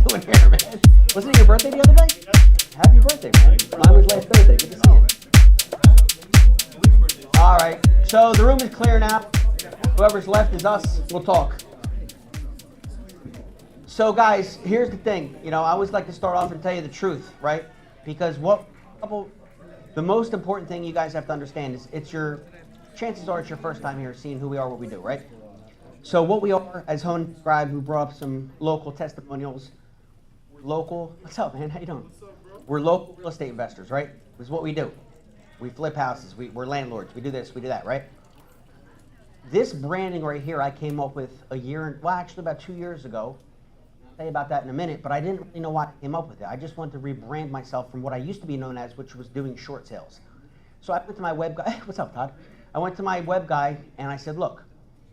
doing here, man? Wasn't it your birthday the other day? Happy birthday, man. Mine was last Thursday. Good to see you. All right. So the room is clear now. Whoever's left is us. We'll talk. So, guys, here's the thing. I always like to start off and tell you the truth, right? Because the most important thing you guys have to understand is chances are it's your first time here seeing who we are, what we do, right? So what we are, as Hone described, who brought up some local testimonials. What's up, man? How you doing? What's up, bro? We're local real estate investors, right? This is what we do. We flip houses. We're landlords. We do this. We do that, right? This branding right here I came up with about 2 years ago. I'll tell you about that in a minute, but I didn't really know why I came up with it. I just wanted to rebrand myself from what I used to be known as, which was doing short sales. So I went to my web guy. What's up, Todd? I went to my web guy and I said, look,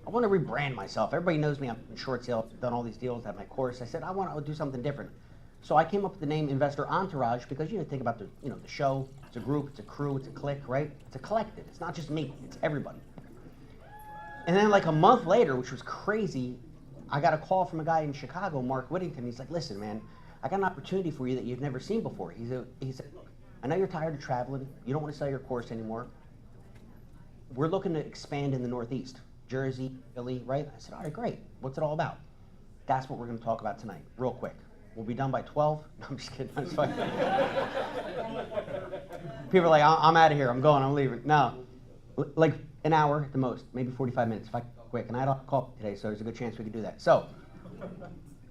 I want to rebrand myself. Everybody knows me. I'm in short sales, done all these deals, have my course. I said, I want to do something different. So I came up with the name Investor Entourage because think about the show. It's a group, it's a crew, it's a clique, right? It's a collective. It's not just me, it's everybody. And then like a month later, which was crazy, I got a call from a guy in Chicago, Mark Whittington. He's like, listen, man, I got an opportunity for you that you've never seen before. He said, look, I know you're tired of traveling. You don't want to sell your course anymore. We're looking to expand in the Northeast, Jersey, Philly, right? I said, all right, great. What's it all about? That's what we're going to talk about tonight, real quick. We'll be done by 12. No, I'm just kidding. I'm just fucking. People are like, I'm out of here. I'm going. I'm leaving. No, like an hour at the most, maybe 45 minutes if I can go quick. And I had a call today, so there's a good chance we could do that. So,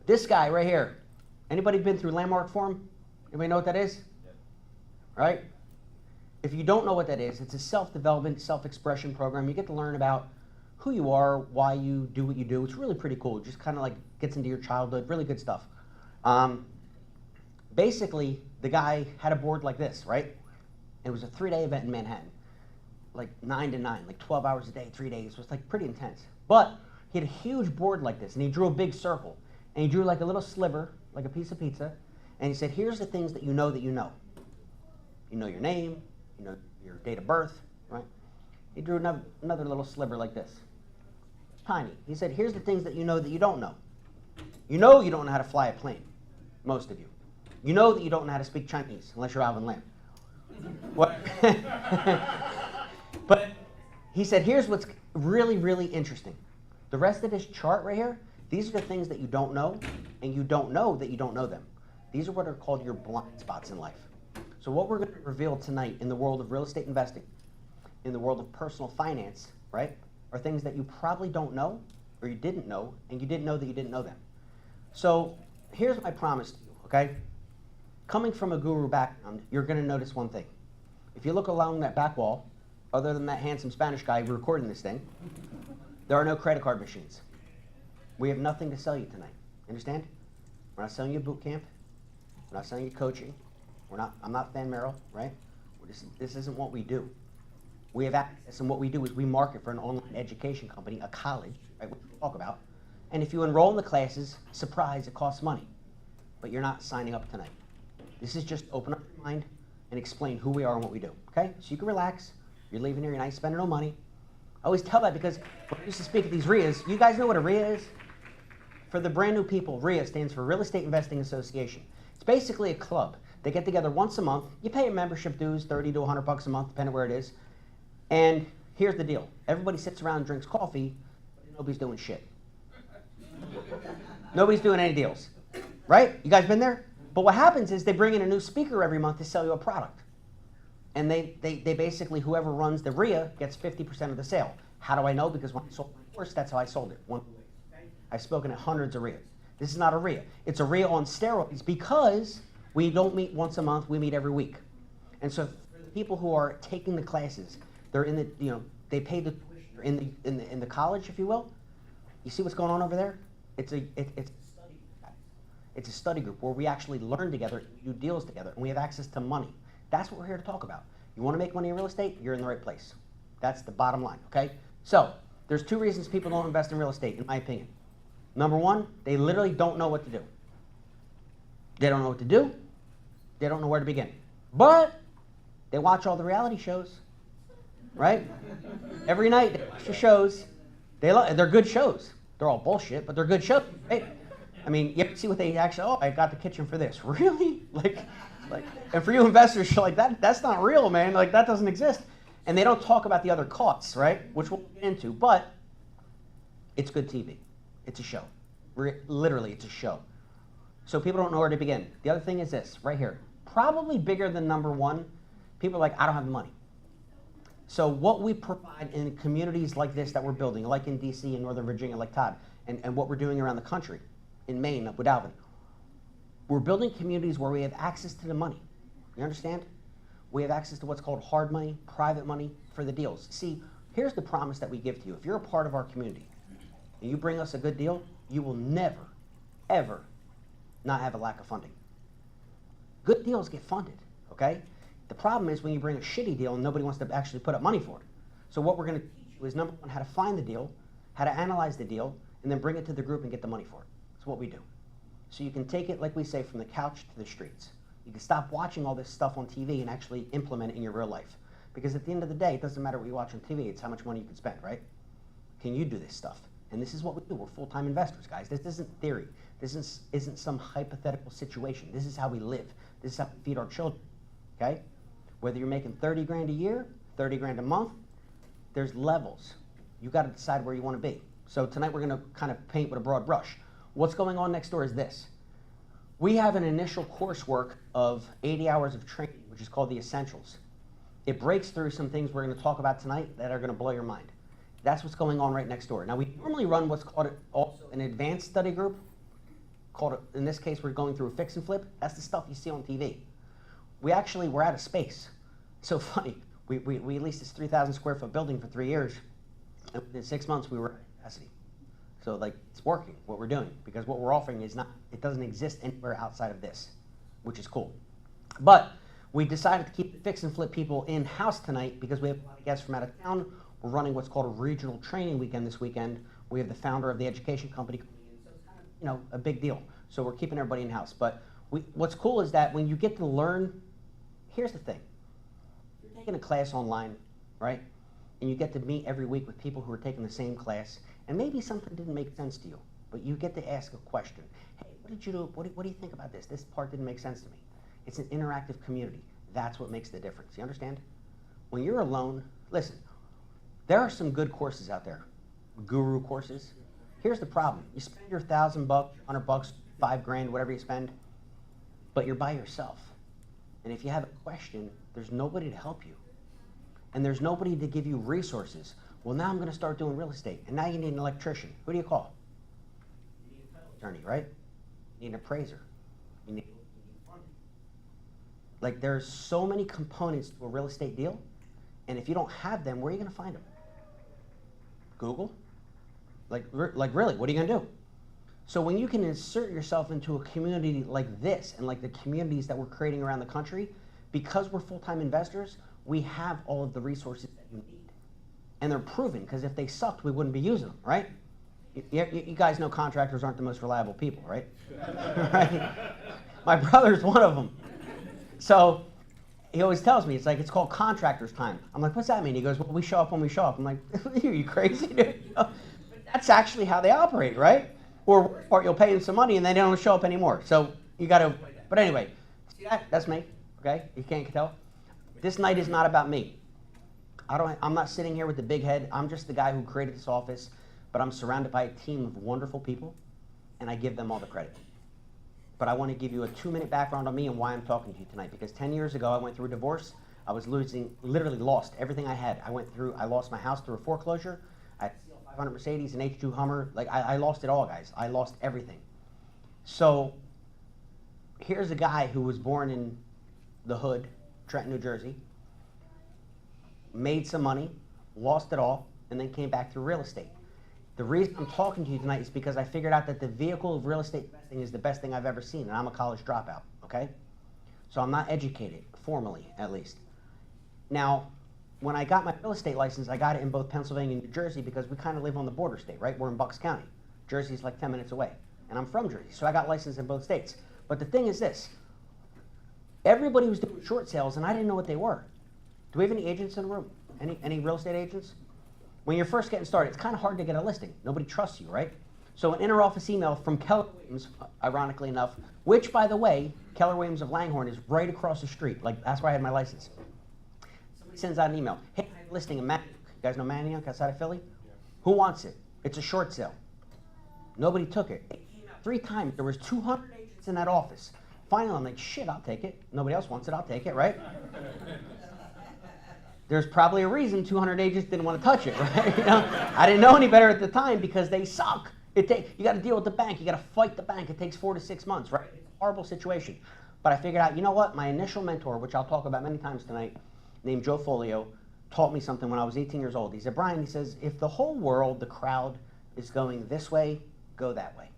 this guy right here. Anybody been through Landmark Forum? Anybody know what that is? Yeah. Right? If you don't know what that is, it's a self-development, self-expression program. You get to learn about who you are, why you do what you do. It's really pretty cool. It just kind of like gets into your childhood. Really good stuff. Basically, the guy had a board like this, right? It was a 3-day event in Manhattan, like 9 to 9, like 12 hours a day, 3 days. It was like pretty intense. But he had a huge board like this, and he drew a big circle. And he drew like a little sliver, like a piece of pizza. And he said, here's the things that you know that you know. You know your name, you know your date of birth, right? He drew another little sliver like this, tiny. He said, here's the things that you know that you don't know. You know don't know how to fly a plane, most of you. You know that you don't know how to speak Chinese, unless you're Alvin Lam. What? But he said, here's what's really, really interesting. The rest of this chart right here, these are the things that you don't know, and you don't know that you don't know them. These are what are called your blind spots in life. So what we're going to reveal tonight in the world of real estate investing, in the world of personal finance, right, are things that you probably don't know, or you didn't know, and you didn't know that you didn't know them. So here's my promise to you, okay? Coming from a guru background, you're going to notice one thing. If you look along that back wall, other than that handsome Spanish guy recording this thing, there are no credit card machines. We have nothing to sell you tonight. Understand? We're not selling you boot camp. We're not selling you coaching. I'm not Van Merrill, right? This isn't what we do. We have access, and what we do is we market for an online education company, a college, right, which we'll talk about. And if you enroll in the classes, surprise, it costs money. But you're not signing up tonight. This is just open up your mind and explain who we are and what we do, okay? So you can relax. You're leaving here, you're not spending no money. I always tell that because when I used to speak at these RIAs, you guys know what a RIA is? For the brand new people, RIA stands for Real Estate Investing Association. It's basically a club. They get together once a month. You pay a membership dues, 30 to 100 bucks a month, depending where it is. And here's the deal. Everybody sits around and drinks coffee, but nobody's doing shit. Nobody's doing any deals, right? You guys been there? But what happens is they bring in a new speaker every month to sell you a product. And they basically, whoever runs the RIA gets 50% of the sale. How do I know? Because when I sold my course, that's how I sold it. I've spoken at hundreds of RIAs. This is not a RIA. It's a RIA on steroids because we don't meet once a month, we meet every week. And so for the people who are taking the classes, they're in the, they pay the tuition in the college, if you will. You see what's going on over there? It's a study group where we actually learn together, do deals together, and we have access to money. That's what we're here to talk about. You want to make money in real estate? You're in the right place. That's the bottom line, okay? So there's 2 reasons people don't invest in real estate, in my opinion. Number 1, they literally don't know what to do. They don't know what to do. They don't know where to begin. But they watch all the reality shows, right? Every night they watch the shows. They're good shows. They're all bullshit, but they're good shows, right? I mean, you ever see what they actually, oh, I got the kitchen for this. Really? And for you investors, you're like, that's not real, man. Like, that doesn't exist. And they don't talk about the other costs, right? Which we'll get into, but it's good TV. It's a show. Literally, it's a show. So people don't know where to begin. The other thing is this, right here. Probably bigger than number one, people are like, I don't have the money. So what we provide in communities like this that we're building, like in DC and Northern Virginia, like Todd, and what we're doing around the country, in Maine, up with Alvin, we're building communities where we have access to the money. You understand? We have access to what's called hard money, private money for the deals. See, here's the promise that we give to you. If you're a part of our community and you bring us a good deal, you will never, ever not have a lack of funding. Good deals get funded, okay? The problem is when you bring a shitty deal and nobody wants to actually put up money for it. So what we're going to teach you is, number one, how to find the deal, how to analyze the deal, and then bring it to the group and get the money for it. That's what we do. So you can take it, like we say, from the couch to the streets. You can stop watching all this stuff on TV and actually implement it in your real life. Because at the end of the day, it doesn't matter what you watch on TV, it's how much money you can spend, right? Can you do this stuff? And this is what we do. We're full-time investors, guys. This isn't theory. This isn't some hypothetical situation. This is how we live. This is how we feed our children, okay? Whether you're making 30 grand a year, 30 grand a month, there's levels. You got to decide where you want to be. So tonight we're going to kind of paint with a broad brush. What's going on next door is this. We have an initial coursework of 80 hours of training, which is called the Essentials. It breaks through some things we're going to talk about tonight that are going to blow your mind. That's what's going on right next door. Now, we normally run what's called also an advanced study group. In this case, we're going through a fix and flip. That's the stuff you see on TV. We're out of space. So funny. We leased this 3,000 square foot building for 3 years. And within 6 months, we were at capacity. So like, it's working, what we're doing, because what we're offering is it doesn't exist anywhere outside of this, which is cool. But we decided to keep the fix and flip people in-house tonight because we have a lot of guests from out of town. We're running what's called a regional training weekend this weekend. We have the founder of the education company coming in, so it's kind of, a big deal. So we're keeping everybody in-house. But what's cool is that when you get to learn, here's the thing. You're taking a class online, right? And you get to meet every week with people who are taking the same class, and maybe something didn't make sense to you, but you get to ask a question. Hey, what did you do? What do you think about this? This part didn't make sense to me. It's an interactive community. That's what makes the difference. You understand? When you're alone, listen, there are some good courses out there, guru courses. Here's the problem. You spend your $1,000, $100, $5 grand, whatever you spend, but you're by yourself. And if you have a question, there's nobody to help you. And there's nobody to give you resources. Well, now I'm going to start doing real estate. And now you need an electrician. Who do you call? You need a title attorney, right? You need an appraiser. You need funding. Like, there's so many components to a real estate deal. And if you don't have them, where are you going to find them? Google? Like really, what are you going to do? So when you can insert yourself into a community like this and like the communities that we're creating around the country, because we're full-time investors, we have all of the resources that you need. And they're proven, because if they sucked, we wouldn't be using them, right? You guys know contractors aren't the most reliable people, right? Right? My brother's one of them. So he always tells me, it's called contractor's time. I'm like, what's that mean? He goes, well, we show up when we show up. I'm like, are you crazy, dude? But that's actually how they operate, right? Or you'll pay them some money and they don't show up anymore. So you got to, but anyway, see that? That's me, okay? You can't tell. This night is not about me. I'm not sitting here with the big head. I'm just the guy who created this office, but I'm surrounded by a team of wonderful people, and I give them all the credit. But I want to give you a 2-minute background on me and why I'm talking to you tonight, because 10 years ago, I went through a divorce. I was literally lost everything I had. I lost my house through a foreclosure. I had a 500 Mercedes, an H2 Hummer. Like, I lost it all, guys. I lost everything. So here's a guy who was born in the hood, Trenton, New Jersey, made some money, lost it all, and then came back through real estate. The reason I'm talking to you tonight is because I figured out that the vehicle of real estate investing is the best thing I've ever seen, and I'm a college dropout, okay? So I'm not educated, formally at least. Now, when I got my real estate license, I got it in both Pennsylvania and New Jersey because we kind of live on the border state, right? We're in Bucks County. Jersey's like 10 minutes away, and I'm from Jersey, so I got licensed in both states. But the thing is this, everybody was doing short sales, and I didn't know what they were. Do we have any agents in the room? Any real estate agents? When you're first getting started, it's kind of hard to get a listing. Nobody trusts you, right? So an inter-office email from Keller Williams, ironically enough, which, by the way, Keller Williams of Langhorne is right across the street. Like, that's where I had my license. Somebody sends out an email. Hey, I have a listing of Manioc. You guys know Manioc outside of Philly? Yeah. Who wants it? It's a short sale. Nobody took it. It came out 3 times. There was 200 agents in that office. Finally, I'm like, shit, I'll take it. Nobody else wants it. I'll take it, right? There's probably a reason 200 agents didn't want to touch it, right? You know? I didn't know any better at the time because they suck. You got to deal with the bank. You got to fight the bank. It takes 4 to 6 months, right? It's a horrible situation. But I figured out, you know what? My initial mentor, which I'll talk about many times tonight, named Joe Folio, taught me something when I was 18 years old. He said, Brian, he says, if the whole world, the crowd, is going this way, go that way.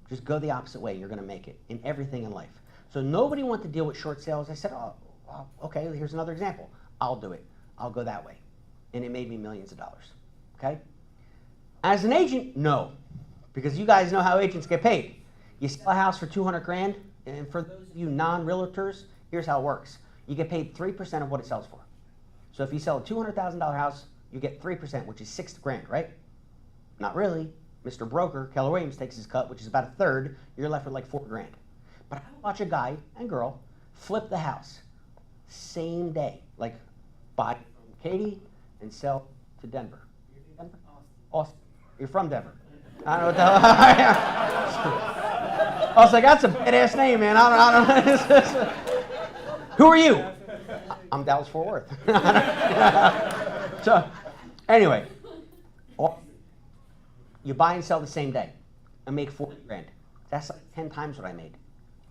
Just go the opposite way. You're going to make it in everything in life. So nobody wanted to deal with short sales. I said, oh, well, okay, here's another example. I'll do it. I'll go that way. And it made me millions of dollars. Okay? As an agent, no. Because you guys know how agents get paid. You sell a house for 200 grand, and for those of you non-realtors, here's how it works. You get paid 3% of what it sells for. So if you sell a $200,000 house, you get 3%, which is 6 grand, right? Not really. Mr. Broker, Keller Williams, takes his cut, which is about a third. You're left with like 4 grand. But I watch a guy and girl flip the house same day. Like, buy from Katy and sell to Denver. You're from Denver? Austin. You're from Denver. I don't know what the hell I am. I was like, that's a badass name, man. I don't know. Who are you? I'm Dallas Fort Worth. So, anyway, you buy and sell the same day and make 40 grand. That's like 10 times what I made.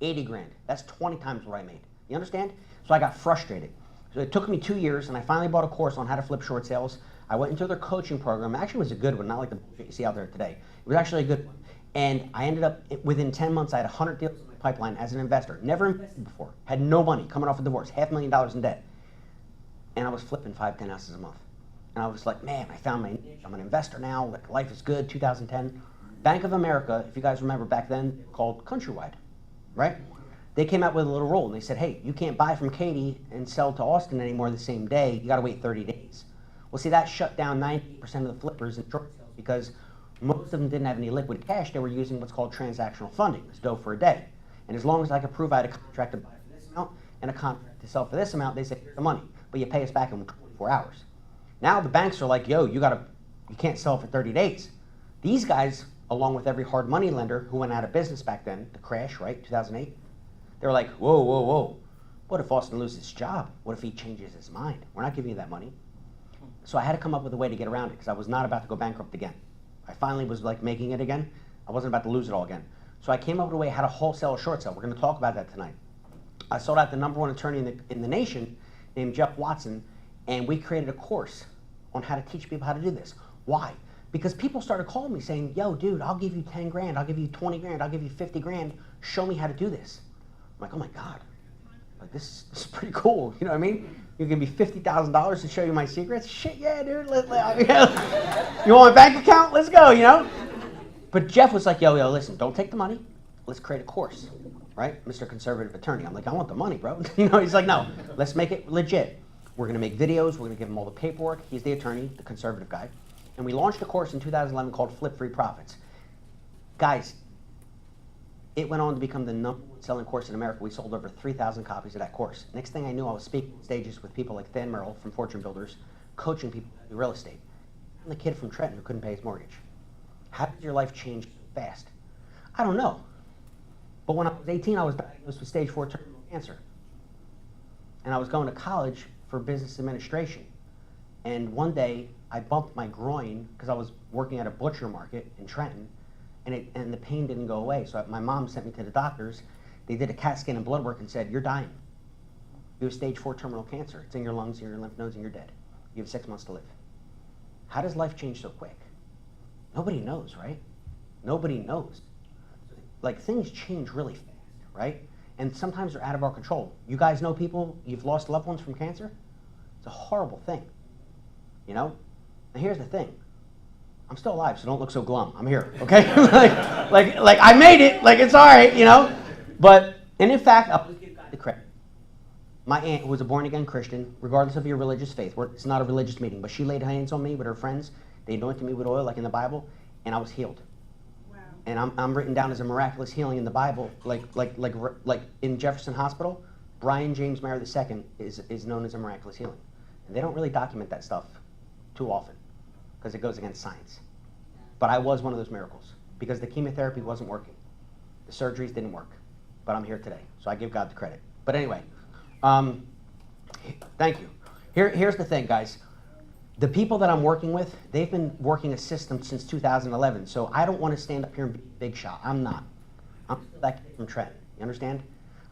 80 grand. That's 20 times what I made. You understand? So I got frustrated. So it took me 2 years, and I finally bought a course on how to flip short sales. I went into their coaching program. Actually, it was a good one, not like the bullshit you see out there today. It was actually a good one. And I ended up, within 10 months, I had 100 deals in my pipeline as an investor. Never invested before. Had no money, coming off a divorce, $500,000 in debt. And I was flipping 5, 10 houses a month. And I was like, man, I found my niche. I'm an investor now. Like, life is good, 2010. Bank of America, if you guys remember back then, called Countrywide, right? They came out with a little rule, and they said, hey, you can't buy from Katy and sell to Austin anymore the same day. You got to wait 30 days. Well, see, that shut down 90% of the flippers in short sales because most of them didn't have any liquid cash. They were using what's called transactional funding, this dough for a day. And as long as I could prove I had a contract to buy for this amount and a contract to sell for this amount, they said, here's the money, but you pay us back in 24 hours. Now the banks are like, yo, you can't sell for 30 days. These guys, along with every hard money lender who went out of business back then, the crash, right, 2008, they were like, whoa, whoa, whoa. What if Austin loses his job? What if he changes his mind? We're not giving you that money. So I had to come up with a way to get around it because I was not about to go bankrupt again. I finally was like making it again. I wasn't about to lose it all again. So I came up with a way how to wholesale a short sale. We're going to talk about that tonight. I sought out the #1 attorney in the nation named Jeff Watson, and we created a course on how to teach people how to do this. Why? Because people started calling me saying, yo, dude, I'll give you 10 grand, I'll give you 20 grand, I'll give you 50 grand. Show me how to do this. I'm like, oh my God, like this is pretty cool. You know what I mean? You give me $50,000 to show you my secrets? Shit, yeah, dude. You want my bank account? Let's go, you know? But Jeff was like, yo, listen, don't take the money. Let's create a course, right? Mr. Conservative Attorney. I'm like, I want the money, bro. You know, he's like, no, let's make it legit. We're going to make videos. We're going to give him all the paperwork. He's the attorney, the conservative guy. And we launched a course in 2011 called Flip Free Profits. Guys, it went on to become the #1 selling course in America. We sold over 3,000 copies of that course. Next thing I knew, I was speaking on stages with people like Than Merrill from Fortune Builders, coaching people in real estate. I'm the kid from Trenton who couldn't pay his mortgage. How did your life change so fast? I don't know. But when I was 18, I was diagnosed with stage 4 terminal cancer. And I was going to college for business administration. And one day, I bumped my groin because I was working at a butcher market in Trenton, and the pain didn't go away. So my mom sent me to the doctors. They did a CAT scan and blood work and said, you're dying. You have stage 4 terminal cancer. It's in your lungs, in your lymph nodes, and you're dead. You have 6 months to live. How does life change so quick? Nobody knows, right? Nobody knows. Like, things change really fast, right? And sometimes they're out of our control. You guys know people, you've lost loved ones from cancer? It's a horrible thing, you know? And here's the thing. I'm still alive, so don't look so glum. I'm here, okay? like I made it, like it's all right, you know? And in fact, I'll give God the credit. My aunt, who was a born-again Christian, regardless of your religious faith, it's not a religious meeting, but she laid hands on me with her friends. They anointed me with oil, like in the Bible, and I was healed. and I'm written down as a miraculous healing in the Bible, like in Jefferson Hospital, Brian James Mayer II is known as a miraculous healing. And they don't really document that stuff too often because it goes against science. But I was one of those miracles because the chemotherapy wasn't working. The surgeries didn't work. But I'm here today, so I give God the credit. But anyway, thank you. Here's the thing, guys. The people that I'm working with, they've been working a system since 2011, so I don't want to stand up here and be a big shot. I'm not. I'm that kid from Trent. You understand?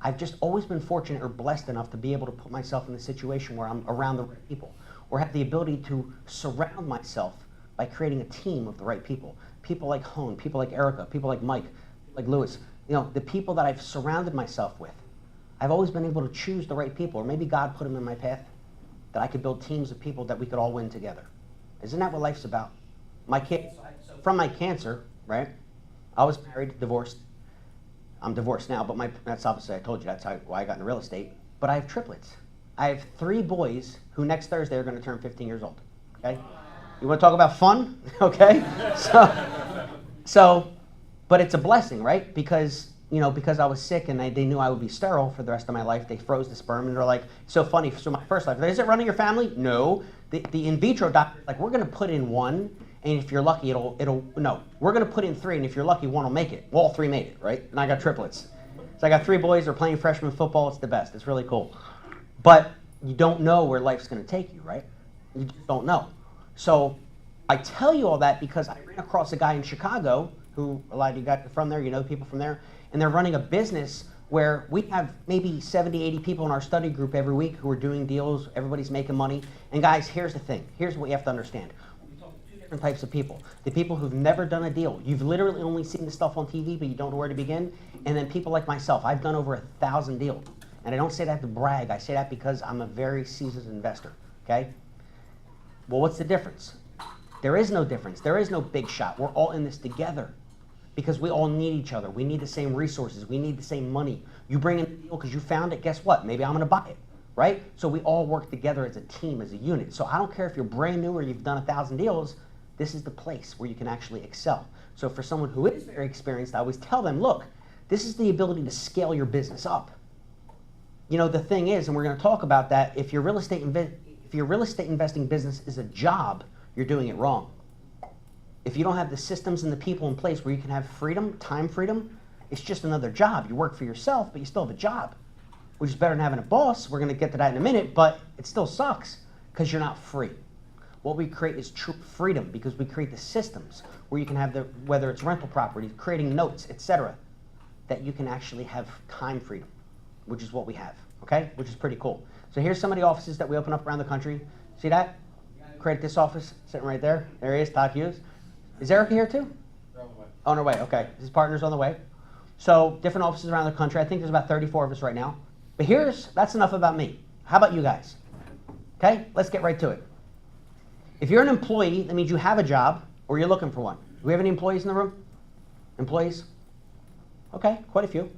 I've just always been fortunate or blessed enough to be able to put myself in a situation where I'm around the right people, or have the ability to surround myself by creating a team of the right people. People like Hone, people like Erica, people like Mike, like Lewis. You know, the people that I've surrounded myself with. I've always been able to choose the right people, or maybe God put them in my path, that I could build teams of people that we could all win together. Isn't that what life's about? From my cancer, right? I was married, divorced. I'm divorced now, but that's obviously, I told you, that's why I got into real estate. But I have triplets. I have 3 boys who next Thursday are going to turn 15 years old. Okay? You want to talk about fun? Okay? But it's a blessing, right? Because I was sick and they knew I would be sterile for the rest of my life, they froze the sperm and they're like, so funny. So my first life, is it running your family? No. The in vitro doctor, like, we're going to put in 1, and if you're lucky, no. We're going to put in 3, and if you're lucky, 1 will make it. Well, all 3 made it, right? And I got triplets. So I got 3 boys, they're playing freshman football. It's the best. It's really cool. But you don't know where life's going to take you, right? You just don't know. So I tell you all that because I ran across a guy in Chicago who, a lot of you guys are from there, you know people from there, and they're running a business where we have maybe 70, 80 people in our study group every week who are doing deals, everybody's making money. And guys, here's the thing. Here's what you have to understand. We talk to 2 different types of people. The people who've never done a deal. You've literally only seen the stuff on TV, but you don't know where to begin. And then people like myself. I've done over 1,000 deals. And I don't say that to brag. I say that because I'm a very seasoned investor, okay? Well, what's the difference? There is no difference. There is no big shot. We're all in this together. Because we all need each other. We need the same resources. We need the same money. You bring in the deal because you found it, guess what? Maybe I'm going to buy it, right? So we all work together as a team, as a unit. So I don't care if you're brand new or you've done 1,000 deals, this is the place where you can actually excel. So for someone who is very experienced, I always tell them, look, this is the ability to scale your business up. You know, the thing is, and we're going to talk about that, if your real estate investing business is a job, you're doing it wrong. If you don't have the systems and the people in place where you can have freedom, time freedom, it's just another job. You work for yourself, but you still have a job, which is better than having a boss. We're going to get to that in a minute, but it still sucks because you're not free. What we create is true freedom because we create the systems where you can have whether it's rental properties, creating notes, etc., that you can actually have time freedom, which is what we have, okay? Which is pretty cool. So here's some of the offices that we open up around the country. See that? Create this office sitting right there. There he is, Todd Hughes. Is Erica here too? They're on the way. On her way, okay. His partner's on the way. So different offices around the country. I think there's about 34 of us right now. But that's enough about me. How about you guys? Okay, let's get right to it. If you're an employee, that means you have a job or you're looking for one. Do we have any employees in the room? Employees? Okay, quite a few.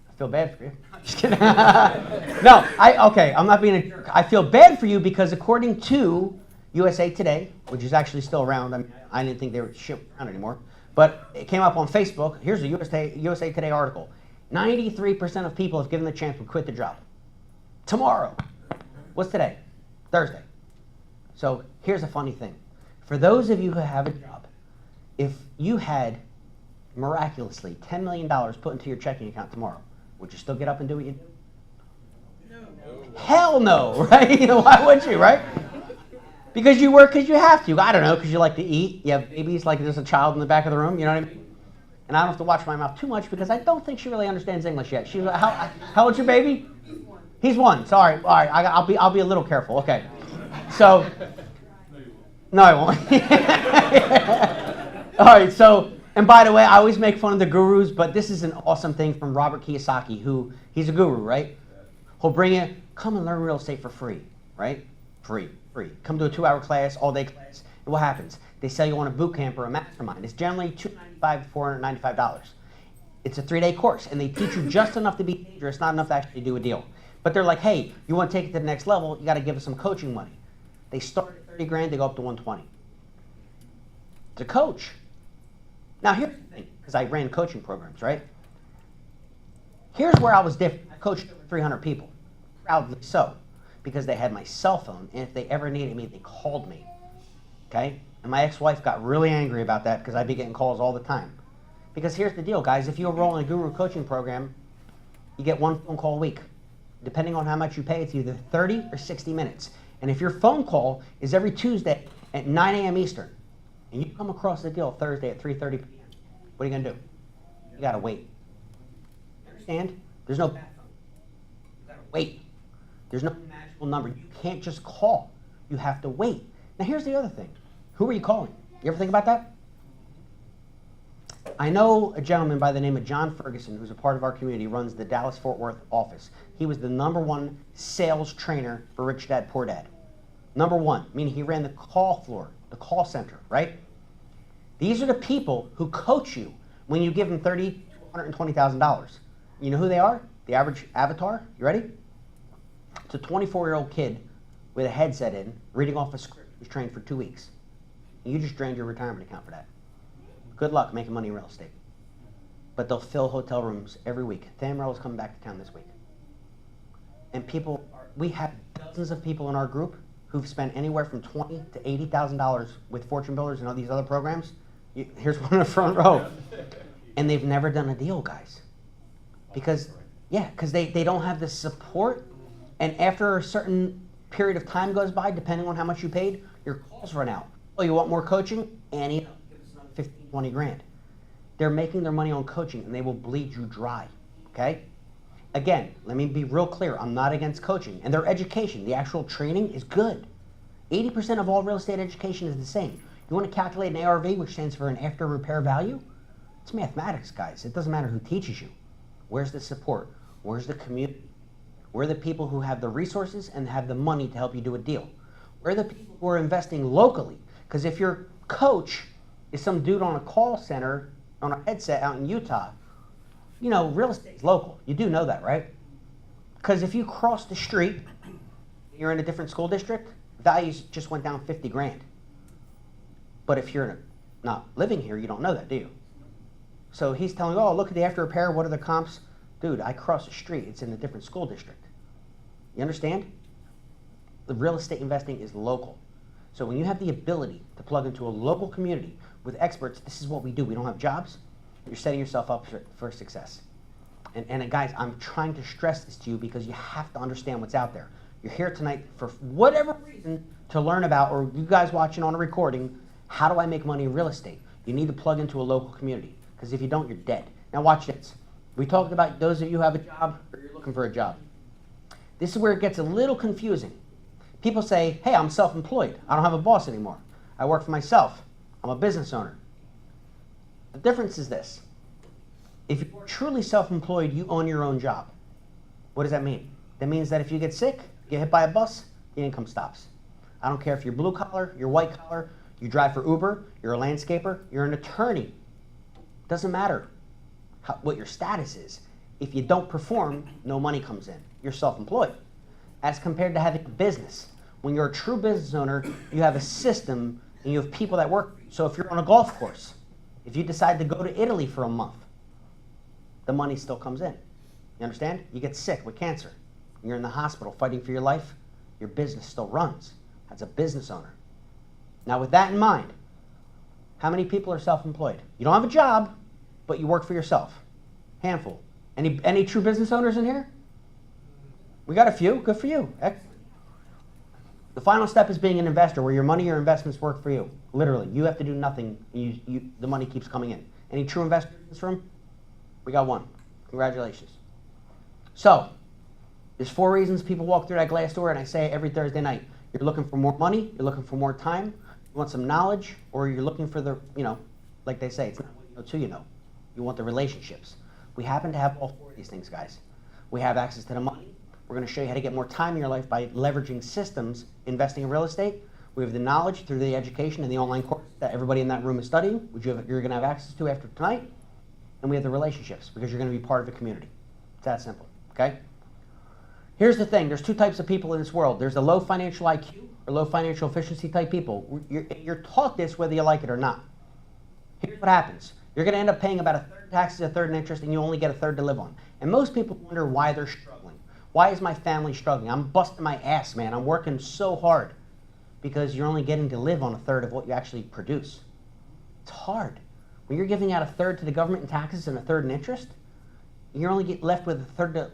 I feel bad for you. Just kidding. No, I'm not being a jerk. I feel bad for you because according to USA Today, which is actually still around. I mean, I didn't think they were shipped around anymore. But it came up on Facebook. Here's a USA Today article. 93% of people, if given the chance, would quit the job. Tomorrow. What's today? Thursday. So here's a funny thing. For those of you who have a job, if you had miraculously $10 million put into your checking account tomorrow, would you still get up and do what you do? No. Hell no, right? Why would you, right? Because you work because you have to. I don't know, because you like to eat. You have babies like there's a child in the back of the room, you know what I mean? And I don't have to watch my mouth too much because I don't think she really understands English yet. She's how old's your baby? He's 1. Sorry. All right, I'll be a little careful. Okay. So, no, I won't. All right, so, and by the way, I always make fun of the gurus, but this is an awesome thing from Robert Kiyosaki, who, he's a guru, right? He'll bring you, come and learn real estate for free, right? Free. Come to a 2-hour class, all-day class, and what happens? They sell you on a boot camp or a mastermind. It's generally $295 to $495. It's a 3-day course, and they teach you just enough to be dangerous, not enough to actually do a deal. But they're like, hey, you want to take it to the next level, you got to give us some coaching money. They start at 30 grand, they go up to 120. To coach. Now here's the thing, because I ran coaching programs, right? Here's where I was different. I coached over 300 people, proudly so, because they had my cell phone, and if they ever needed me, they called me, okay? And my ex-wife got really angry about that because I'd be getting calls all the time. Because here's the deal, guys. If you enroll in a guru coaching program, you get one phone call a week. Depending on how much you pay, it's either 30 or 60 minutes. And if your phone call is every Tuesday at 9 a.m. Eastern, and you come across the deal Thursday at 3:30 p.m., what are you going to do? You got to wait. You understand? There's no bad phone. You got to wait. There's no magical number. You can't just call. You have to wait. Now, here's the other thing. Who are you calling? You ever think about that? I know a gentleman by the name of John Ferguson, who's a part of our community, runs the Dallas-Fort Worth office. He was the #1 sales trainer for Rich Dad, Poor Dad. #1, meaning he ran the call floor, the call center, right? These are the people who coach you when you give them $30,000 to $120,000. You know who they are? The average avatar. You ready? It's a 24-year-old kid with a headset in, reading off a script, who's trained for 2 weeks. And you just drained your retirement account for that. Good luck making money in real estate. But they'll fill hotel rooms every week. Dan Morello's coming back to town this week. And we have dozens of people in our group who've spent anywhere from $20,000 to $80,000 with Fortune Builders and all these other programs. Here's one in the front row. And they've never done a deal, guys. Because they don't have the support. And after a certain period of time goes by, depending on how much you paid, your calls run out. Oh, you want more coaching? Annie, give us another 15, 20 grand. They're making their money on coaching, and they will bleed you dry, okay? Again, let me be real clear. I'm not against coaching. And their education, the actual training, is good. 80% of all real estate education is the same. You want to calculate an ARV, which stands for an after repair value? It's mathematics, guys. It doesn't matter who teaches you. Where's the support? Where's the community? Where are the people who have the resources and have the money to help you do a deal? Where are the people who are investing locally? Because if your coach is some dude on a call center on a headset out in Utah, you know, real estate's local. You do know that, right? Because if you cross the street, you're in a different school district, values just went down 50 grand. But if you're not living here, you don't know that, do you? So he's telling, oh, look at the after repair, what are the comps? Dude, I cross the street, it's in a different school district. You understand? The real estate investing is local. So when you have the ability to plug into a local community with experts, this is what we do. We don't have jobs. You're setting yourself up for success. And guys, I'm trying to stress this to you because you have to understand what's out there. You're here tonight for whatever reason to learn about, or you guys watching on a recording, how do I make money in real estate? You need to plug into a local community, because if you don't, you're dead. Now watch this. We talked about those of you who have a job or you're looking for a job. This is where it gets a little confusing. People say, hey, I'm self-employed. I don't have a boss anymore. I work for myself. I'm a business owner. The difference is this. If you're truly self-employed, you own your own job. What does that mean? That means that if you get sick, get hit by a bus, the income stops. I don't care if you're blue collar, you're white collar, you drive for Uber, you're a landscaper, you're an attorney. Doesn't matter what your status is. If you don't perform, no money comes in. You're self-employed. As compared to having a business. When you're a true business owner, you have a system and you have people that work. So if you're on a golf course, if you decide to go to Italy for a month, the money still comes in. You understand? You get sick with cancer. You're in the hospital fighting for your life. Your business still runs. That's a business owner. Now with that in mind, how many people are self-employed? You don't have a job, but you work for yourself. Handful. Any true business owners in here? We got a few. Good for you. Excellent. The final step is being an investor, where your money, your investments work for you. Literally, you have to do nothing. The money keeps coming in. Any true investors in this room? We got one. Congratulations. So, there's 4 reasons people walk through that glass door, and I say it every Thursday night. You're looking for more money, you're looking for more time, you want some knowledge, or you're looking for the, like they say, it's not what you know till you know. You want the relationships. We happen to have all 4 of these things, guys. We have access to the money. We're going to show you how to get more time in your life by leveraging systems, investing in real estate. We have the knowledge through the education and the online course that everybody in that room is studying, which you're going to have access to after tonight. And we have the relationships, because you're going to be part of a community. It's that simple, okay? Here's the thing. There's 2 types of people in this world. There's the low financial IQ or low financial efficiency type people. You're taught this whether you like it or not. Here's what happens. You're going to end up paying about a third in taxes, a third in interest, and you only get a third to live on. And most people wonder why they're struggling. Why is my family struggling? I'm busting my ass, man. I'm working so hard. Because you're only getting to live on a third of what you actually produce. It's hard. When you're giving out a third to the government in taxes and a third in interest, you're only get left with a third to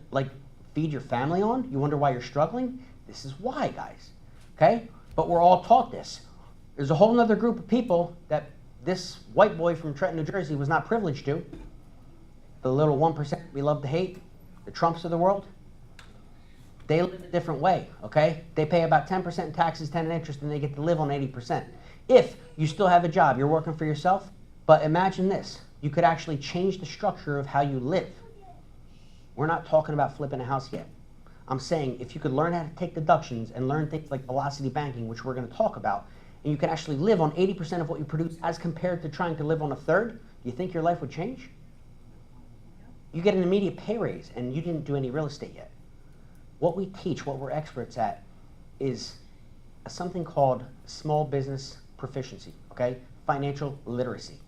feed your family on. You wonder why you're struggling? This is why, guys. Okay? But we're all taught this. There's a whole other group of people that this white boy from Trenton, New Jersey was not privileged to. The little 1% we love to hate, the Trumps of the world. They live a different way, okay? They pay about 10% in taxes, 10% in interest, and they get to live on 80%. If you still have a job, you're working for yourself, but imagine this. You could actually change the structure of how you live. We're not talking about flipping a house yet. I'm saying if you could learn how to take deductions and learn things like velocity banking, which we're going to talk about, and you can actually live on 80% of what you produce as compared to trying to live on a third, do you think your life would change? You get an immediate pay raise, and you didn't do any real estate yet. What we teach, what we're experts at, is something called small business proficiency, okay? Financial literacy.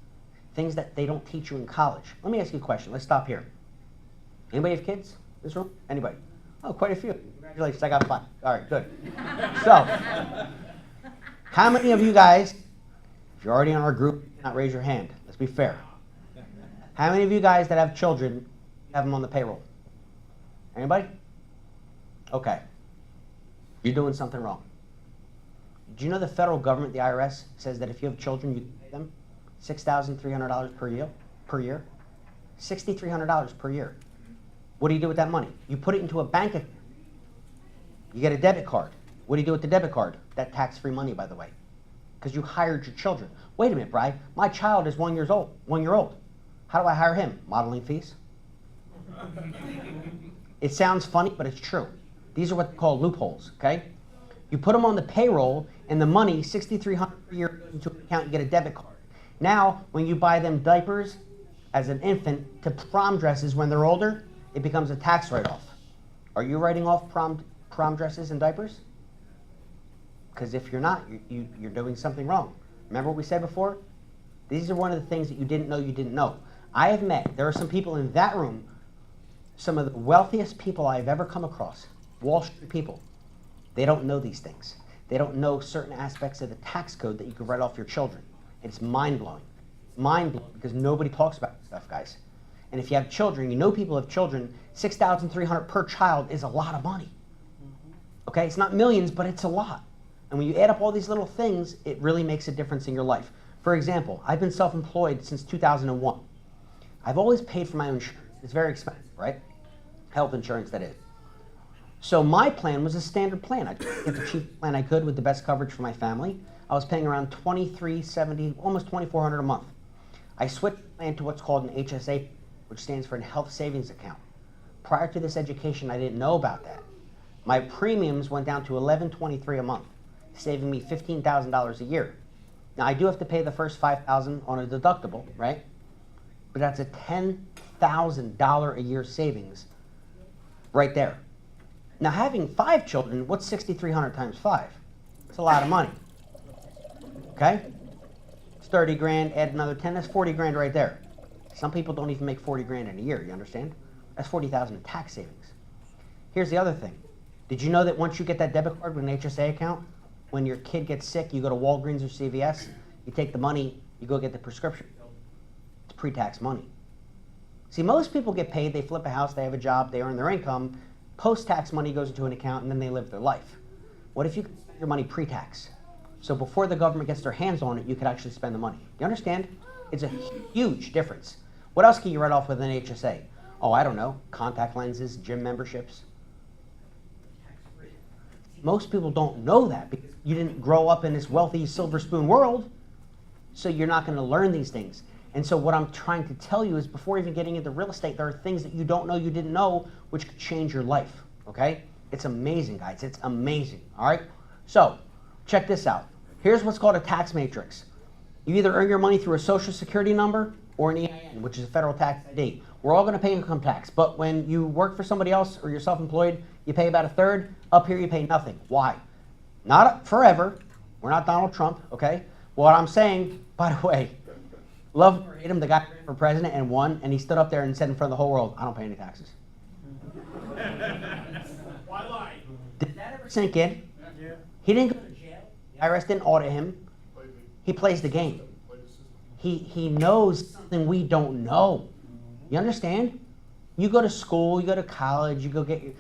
Things that they don't teach you in college. Let me ask you a question. Let's stop here. Anybody have kids in this room? Anybody? Oh, quite a few. Congratulations, I got 5. All right, good. So, how many of you guys, if you're already in our group, not raise your hand. Let's be fair. How many of you guys that have children have them on the payroll? Anybody? Okay. You're doing something wrong. Do you know the federal government, the IRS, says that if you have children, you can pay them $6,300 per year? $6,300 per year. What do you do with that money? You put it into a bank account. You get a debit card. What do you do with the debit card? That tax-free money, by the way. Because you hired your children. Wait a minute, Bri. My child is 1 year old. How do I hire him? Modeling fees? It sounds funny, but it's true. These are what they call loopholes, okay? You put them on the payroll, and the money, $6,300 per year, goes into an account, you get a debit card. Now, when you buy them diapers as an infant to prom dresses when they're older, it becomes a tax write-off. Are you writing off prom dresses and diapers? Because if you're not, you're doing something wrong. Remember what we said before? These are one of the things that you didn't know. I have met, there are some people in that room, some of the wealthiest people I've ever come across, Wall Street people. They don't know these things. They don't know certain aspects of the tax code that you can write off your children. It's mind-blowing. Mind-blowing because nobody talks about this stuff, guys. And if you have children, you know people have children, $6,300 per child is a lot of money. Okay, it's not millions, but it's a lot. And when you add up all these little things, it really makes a difference in your life. For example, I've been self-employed since 2001. I've always paid for my own insurance. It's very expensive, right? Health insurance, that is. So my plan was a standard plan. I tried to get the cheapest plan I could with the best coverage for my family. I was paying around $2,370, almost $2,400 a month. I switched the plan to what's called an HSA, which stands for a health savings account. Prior to this education, I didn't know about that. My premiums went down to $1,123 a month, saving me $15,000 a year. Now, I do have to pay the first $5,000 on a deductible, right? But that's a $10,000 a year savings right there. Now, having 5 children, what's 6,300 times 5? It's a lot of money. Okay? It's 30 grand, add another 10, that's 40 grand right there. Some people don't even make 40 grand in a year, you understand? That's 40,000 in tax savings. Here's the other thing. Did you know that once you get that debit card with an HSA account, when your kid gets sick, you go to Walgreens or CVS, you take the money, you go get the prescription filled. It's pre-tax money. See, most people get paid, they flip a house, they have a job, they earn their income, post-tax money goes into an account, and then they live their life. What if you could spend your money pre-tax? So before the government gets their hands on it, you could actually spend the money. You understand? It's a huge difference. What else can you write off with an HSA? Oh, I don't know, contact lenses, gym memberships. Most people don't know that because you didn't grow up in this wealthy silver spoon world, so you're not going to learn these things. And so what I'm trying to tell you is before even getting into real estate, there are things that you don't know you didn't know which could change your life, okay? It's amazing, guys. It's amazing, all right? So check this out. Here's what's called a tax matrix. You either earn your money through a social security number or an EIN, which is a federal tax ID. We're all going to pay income tax, but when you work for somebody else or you're self-employed, you pay about a third. Up here, you pay nothing. Why? Not forever. We're not Donald Trump, okay? What I'm saying, by the way, Love him or hate him, the guy ran for president and won, and he stood up there and said in front of the whole world, I don't pay any taxes. Why lie? Did that ever sink in? Yeah. He didn't go to jail. The IRS didn't audit him. He plays the game. He knows something we don't know. You understand? You go to school, you go to college, you go get your...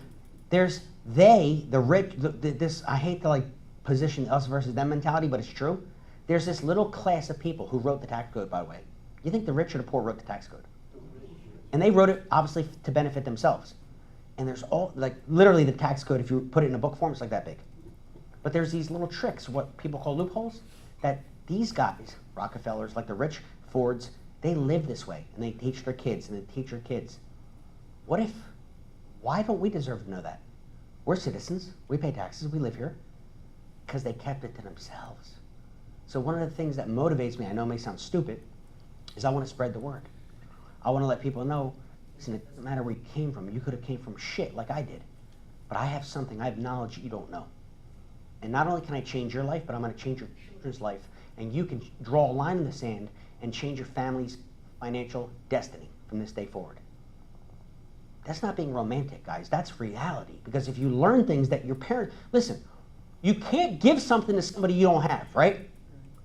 There's the rich, this, I hate to like position us versus them mentality, but it's true. There's this little class of people who wrote the tax code, by the way. You think the rich or the poor wrote the tax code? And they wrote it, obviously, to benefit themselves. And there's all, like, literally the tax code, if you put it in a book form, it's like that big. But there's these little tricks, what people call loopholes, that these guys, Rockefellers, like the rich, Fords, they live this way, and they teach their kids, and they teach their kids. Why don't we deserve to know that? We're citizens, we pay taxes, we live here, because they kept it to themselves. So one of the things that motivates me, I know it may sound stupid, is I want to spread the word. I want to let people know, listen, it doesn't matter where you came from. You could have came from shit like I did. But I have something, I have knowledge you don't know. And not only can I change your life, but I'm going to change your children's life. And you can draw a line in the sand and change your family's financial destiny from this day forward. That's not being romantic, guys. That's reality. Because if you learn things that your parents... Listen, you can't give something to somebody you don't have, right?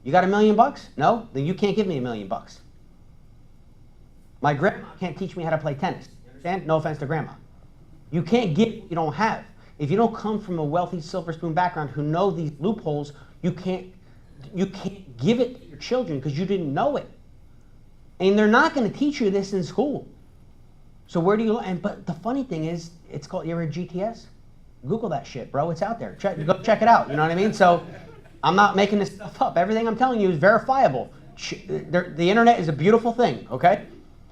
You got $1 million? No? Then you can't give me $1 million. My grandma can't teach me how to play tennis. You understand? No offense to grandma. You can't give what you don't have. If you don't come from a wealthy silver spoon background who know these loopholes, you can't give it to your children because you didn't know it. And they're not going to teach you this in school. So where do you learn? But the funny thing is, it's called, you ever heard GTS? Google that shit, bro. It's out there. Go check it out. You know what I mean? So I'm not making this stuff up. Everything I'm telling you is verifiable. The internet is a beautiful thing, okay?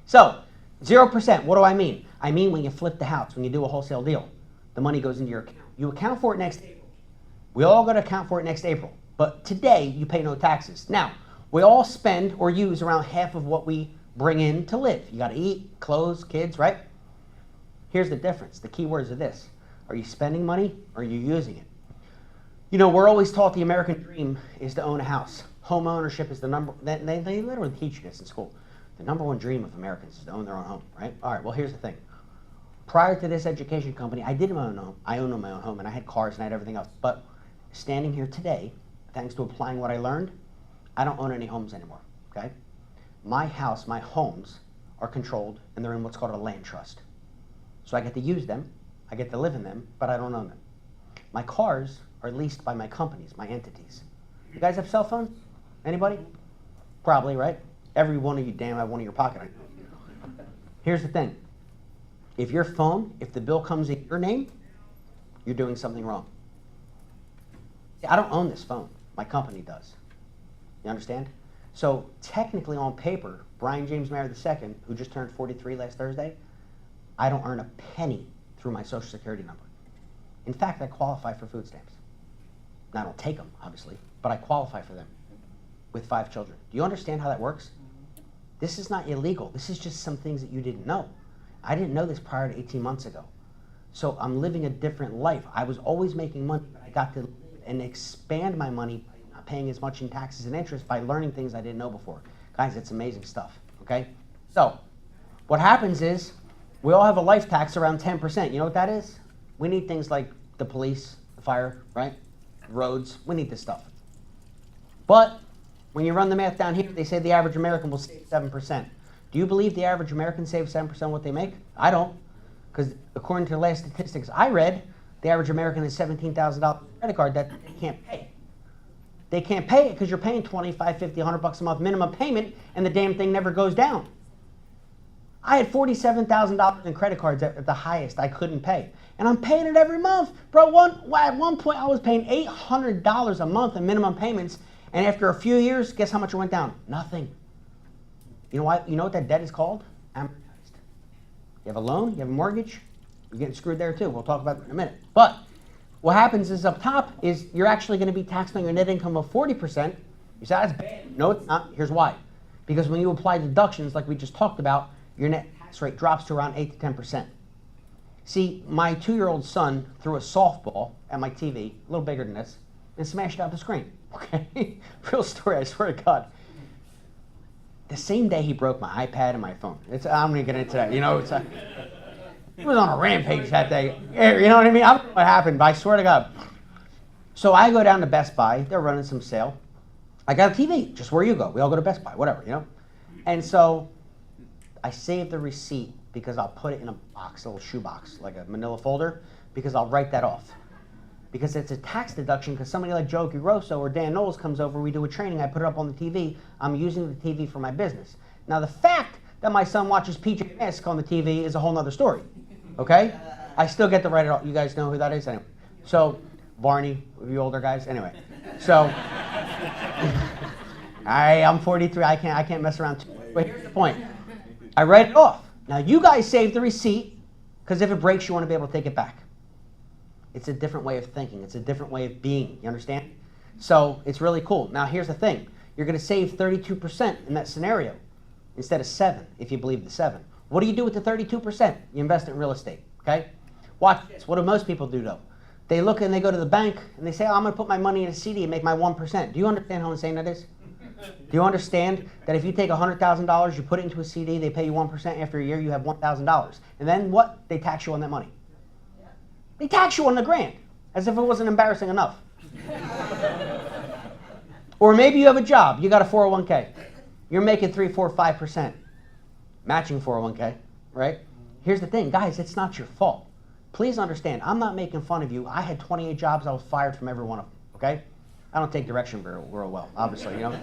So 0%, what do I mean? I mean when you flip the house, when you do a wholesale deal, the money goes into your account. You account for it next April. We all got to account for it next April. But today, you pay no taxes. Now, we all spend or use around half of what we bring in to live. You got to eat, clothes, kids, right? Here's the difference. The key words are this. Are you spending money or are you using it? You know, we're always taught the American dream is to own a house. Home ownership is the number, they literally teach you this in school. The number one dream of Americans is to own their own home, right? All right, well, here's the thing. Prior to this education company, I did my own home. I owned my own home, and I had cars and I had everything else. But standing here today, thanks to applying what I learned, I don't own any homes anymore, okay? My house, my homes are controlled, and they're in what's called a land trust. So I get to use them, I get to live in them, but I don't own them. My cars are leased by my companies, my entities. You guys have cell phones? Anybody? Probably, right? Every one of you damn have one in your pocket. Here's the thing. If your phone, if the bill comes in your name, you're doing something wrong. See, I don't own this phone. My company does. You understand? So technically on paper, Brian James Mayer II, who just turned 43 last Thursday, I don't earn a penny through my Social Security number. In fact, I qualify for food stamps. Now, I don't take them, obviously, but I qualify for them with 5 children. Do you understand how that works? This is not illegal. This is just some things that you didn't know. I didn't know this prior to 18 months ago. So I'm living a different life. I was always making money, but I got to live and expand my money by not paying as much in taxes and interest by learning things I didn't know before. Guys, it's amazing stuff, okay? So what happens is we all have a life tax around 10%. You know what that is? We need things like the police, the fire, right? Roads. We need this stuff. But when you run the math down here, they say the average American will save 7%. Do you believe the average American saves 7% of what they make? I don't. Because according to the last statistics I read, the average American has $17,000 credit card that they can't pay. They can't pay it because you're paying $25, $50, $100 a month minimum payment, and the damn thing never goes down. I had $47,000 in credit cards at the highest I couldn't pay. And I'm paying it every month. Bro, at one point I was paying $800 a month in minimum payments, and after a few years, guess how much it went down? Nothing. You know why? You know what that debt is called? Amortized. You have a loan, you have a mortgage, you're getting screwed there too. We'll talk about that in a minute. But what happens is up top is you're actually going to be taxed on your net income of 40%. You say, that's bad. No, it's not. Here's why. Because when you apply deductions like we just talked about, your net tax rate drops to around 8 to 10%. See, my 2-year-old son threw a softball at my TV, a little bigger than this, and smashed out the screen. Okay? Real story, I swear to God. The same day he broke my iPad and my phone. I'm going to get into that. You know, he was on a rampage that day. You know what I mean? I don't know what happened, but I swear to God. So I go down to Best Buy. They're running some sale. I got a TV, just where you go. We all go to Best Buy, whatever, you know? And so I saved the receipt because I'll put it in a box, a little shoebox, like a manila folder, because I'll write that off. Because it's a tax deduction, because somebody like Joe Grosso or Dan Knowles comes over, we do a training, I put it up on the TV, I'm using the TV for my business. Now the fact that my son watches PJ Masks on the TV is a whole nother story, okay? I still get to write it off. You guys know who that is? Anyway. So, Barney, you older guys? Anyway. So, I'm 43, I can't mess around too much. But here's the point. I write it off. Now you guys save the receipt, because if it breaks, you want to be able to take it back. It's a different way of thinking. It's a different way of being. You understand? So it's really cool. Now here's the thing. You're going to save 32% in that scenario instead of 7, if you believe the 7. What do you do with the 32%? You invest it in real estate. Okay? Watch this. What do most people do though? They look and they go to the bank and they say, oh, I'm going to put my money in a CD and make my 1%. Do you understand how insane that is? Do you understand that if you take $100,000, you put it into a CD, they pay you 1%, after a year you have $1,000. And then what? They tax you on that money. They tax you on the grand, as if it wasn't embarrassing enough. Or maybe you have a job, you got a 401k. You're making 3, 4, 5%. Matching 401k, right? Here's the thing, guys, it's not your fault. Please understand, I'm not making fun of you. I had 28 jobs, I was fired from every one of them, okay? I don't take direction real well, obviously, you know?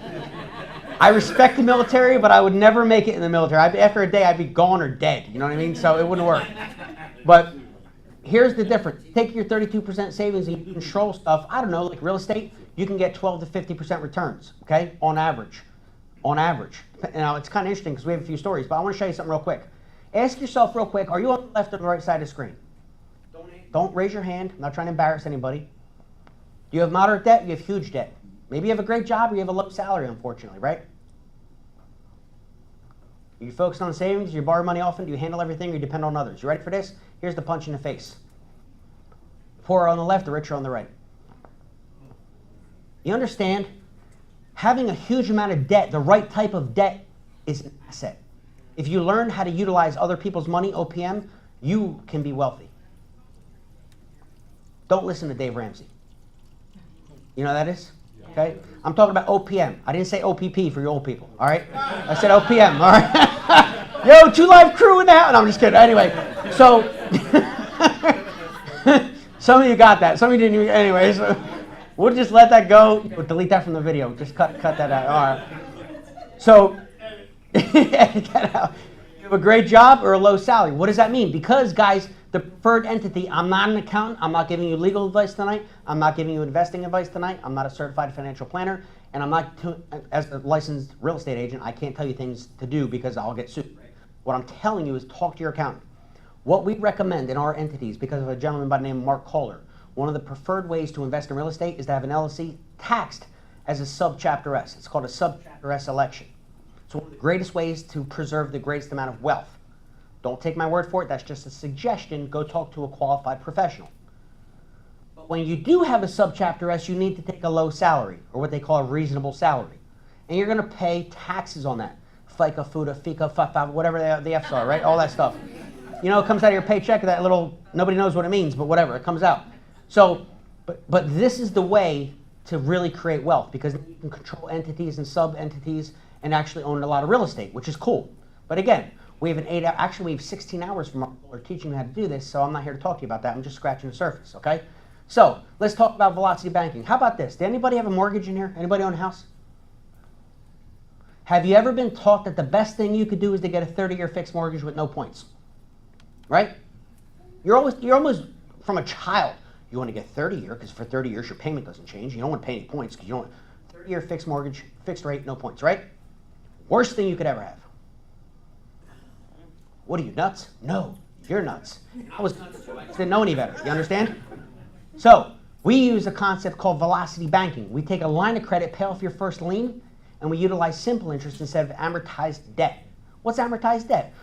I respect the military, but I would never make it in the military. After a day, I'd be gone or dead, you know what I mean? So it wouldn't work. But here's the difference. Take your 32% savings and you control stuff. I don't know, like real estate, you can get 12 to 50% returns, okay, on average. On average. Now, it's kind of interesting because we have a few stories, but I want to show you something real quick. Ask yourself real quick, are you on the left or the right side of the screen? Don't raise your hand. I'm not trying to embarrass anybody. Do you have moderate debt? You have huge debt. Maybe you have a great job or you have a low salary, unfortunately, right? Are you focused on savings? Do you borrow money often? Do you handle everything or you depend on others? You ready for this? Here's the punch in the face. Poorer on the left, the richer on the right. You understand? Having a huge amount of debt, the right type of debt, is an asset. If you learn how to utilize other people's money, OPM, you can be wealthy. Don't listen to Dave Ramsey. You know what that is? Okay? I'm talking about OPM. I didn't say OPP for you old people, all right? I said OPM, all right? Yo, 2 Live Crew in the house. No, I'm just kidding. Anyway, so some of you got that. Some of you didn't even. Anyway, so we'll just let that go. We'll delete that from the video. Just cut that out. All right. So edit that out. You have a great job or a low salary. What does that mean? Because, guys, the preferred entity, I'm not an accountant. I'm not giving you legal advice tonight. I'm not giving you investing advice tonight. I'm not a certified financial planner. And I'm not, as a licensed real estate agent, I can't tell you things to do because I'll get sued. What I'm telling you is talk to your accountant. What we recommend in our entities, because of a gentleman by the name of Mark Kohler, one of the preferred ways to invest in real estate is to have an LLC taxed as a subchapter S. It's called a subchapter S election. It's one of the greatest ways to preserve the greatest amount of wealth. Don't take my word for it. That's just a suggestion. Go talk to a qualified professional. But when you do have a subchapter S, you need to take a low salary, or what they call a reasonable salary. And you're going to pay taxes on that. FICA, FUTA, FICA, FAFA, whatever the F's are, right? All that stuff. You know, it comes out of your paycheck, that little, nobody knows what it means, but whatever, it comes out. So, but this is the way to really create wealth, because you can control entities and sub-entities and actually own a lot of real estate, which is cool. But again, we have we have 16 hours from our Kohler teaching you how to do this, so I'm not here to talk to you about that. I'm just scratching the surface, okay? So, let's talk about velocity banking. How about this? Did anybody have a mortgage in here? Anybody own a house? Have you ever been taught that the best thing you could do is to get a 30-year fixed mortgage with no points? Right? You're almost from a child. You want to get 30-year because for 30 years your payment doesn't change. You don't want to pay any points because you don't want 30-year fixed mortgage, fixed rate, no points, right? Worst thing you could ever have. What are you, nuts? No, you're nuts. I was nuts. I just didn't know any better. You understand? So we use a concept called velocity banking. We take a line of credit, pay off your first lien, and we utilize simple interest instead of amortized debt. What's amortized debt?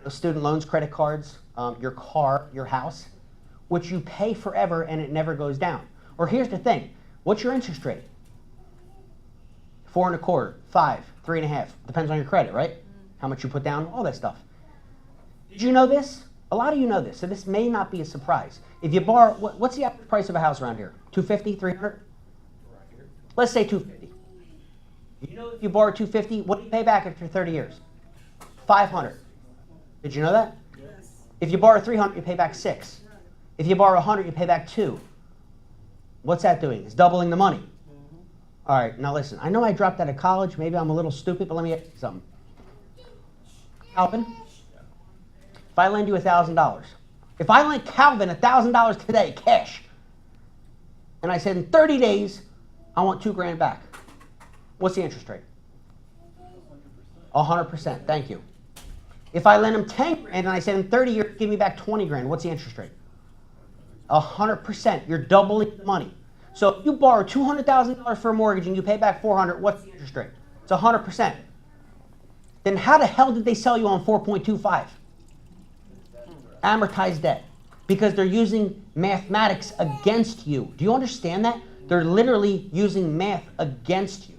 Student loans, credit cards, your car, your house, which you pay forever and it never goes down. Or here's the thing, what's your interest rate? 4.25%, 5%, 3.5%. Depends on your credit, right? How much you put down, all that stuff. Did you know this? A lot of you know this, so this may not be a surprise. If you borrow, what's the average price of a house around here? 250, 300? Let's say 250. You know if you borrow 250, what do you pay back after 30 years? 500. Did you know that? Yes. If you borrow 300, you pay back 6. If you borrow 100, you pay back 2. What's that doing? It's doubling the money. All right, now listen. I know I dropped out of college. Maybe I'm a little stupid, but let me ask you something. Calvin, if I lend you $1,000, if I lend Calvin $1,000 today, cash, and I said in 30 days, I want $2,000 back, what's the interest rate? 100%. Thank you. If I lend him $10,000 and I said in 30 years, give me back $20,000, what's the interest rate? 100%. You're doubling the money. So if you borrow $200,000 for a mortgage and you pay back $400,000, what's the interest rate? It's 100%. Then how the hell did they sell you on 4.25? Amortized debt. Because they're using mathematics against you. Do you understand that? They're literally using math against you.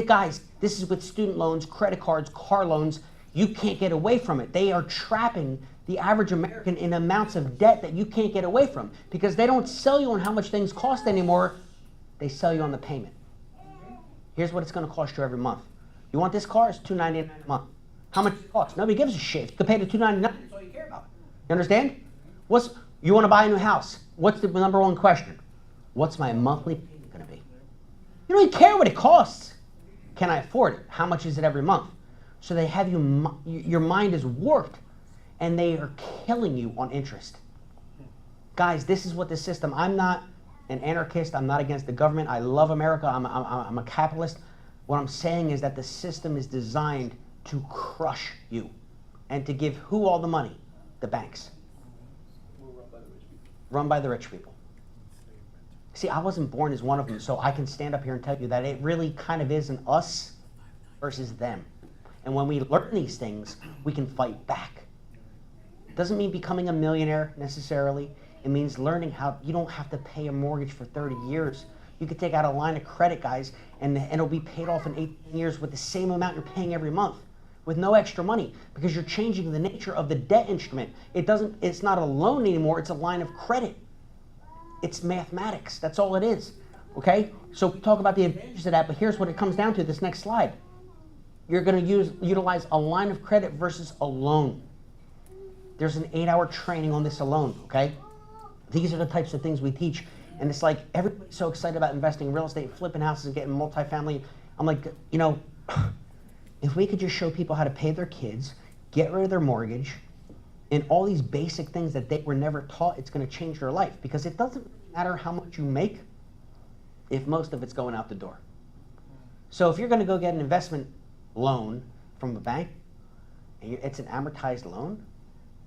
Guys, this is with student loans, credit cards, car loans. You can't get away from it. They are trapping the average American in amounts of debt that you can't get away from because they don't sell you on how much things cost anymore. They sell you on the payment. Here's what it's going to cost you every month. You want this car? It's $299 a month. How much does it cost? Nobody gives a shit. You can pay the $299. That's all you care about. You understand? You want to buy a new house? What's the number one question? What's my monthly payment going to be? You don't even care what it costs. Can I afford it? How much is it every month? So they have your mind is warped, and they are killing you on interest. Guys, this is what the system. I'm not an anarchist. I'm not against the government. I love America. I'm a capitalist. What I'm saying is that the system is designed to crush you and to give who all the money? The banks. Run by the rich people. See, I wasn't born as one of them, so I can stand up here and tell you that it really kind of is an us versus them. And when we learn these things, we can fight back. It doesn't mean becoming a millionaire necessarily. It means learning how you don't have to pay a mortgage for 30 years. You could take out a line of credit, guys, and it'll be paid off in 18 years with the same amount you're paying every month with no extra money because you're changing the nature of the debt instrument. It's not a loan anymore. It's a line of credit. It's mathematics. That's all it is. Okay? So we talk about the advantages of that, but here's what it comes down to, this next slide. You're going to utilize a line of credit versus a loan. There's an 8-hour training on this alone, okay? These are the types of things we teach. And it's like everybody's so excited about investing in real estate, flipping houses, and getting multifamily. I'm like, if we could just show people how to pay their kids, get rid of their mortgage, and all these basic things that they were never taught, it's going to change their life. Because it doesn't matter how much you make if most of it's going out the door. So if you're going to go get an investment loan from a bank, and it's an amortized loan,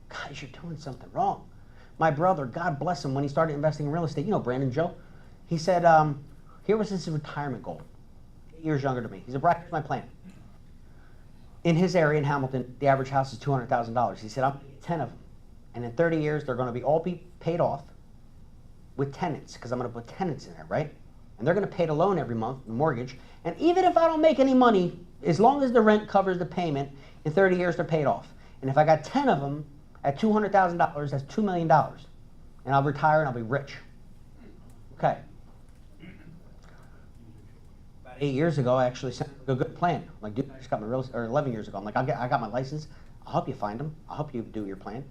guys, you're doing something wrong. My brother, God bless him, when he started investing in real estate, Brandon Joe, he said, here was his retirement goal. 8 years younger than me. He said, Brian, here's my plan. In his area in Hamilton, the average house is $200,000. He said, I'm going to get 10 of them. And in 30 years, they're going to all be paid off with tenants, because I'm going to put tenants in there, right? And they're going to pay the loan every month, the mortgage. And even if I don't make any money, as long as the rent covers the payment, in 30 years, they're paid off. And if I got 10 of them at $200,000, that's $2 million. And I'll retire and I'll be rich. Okay. About 8 years ago, I actually sent a good plan. Like, dude, I just got my or 11 years ago. I'm like, I got my license. I'll help you find them. I'll help you do your plan.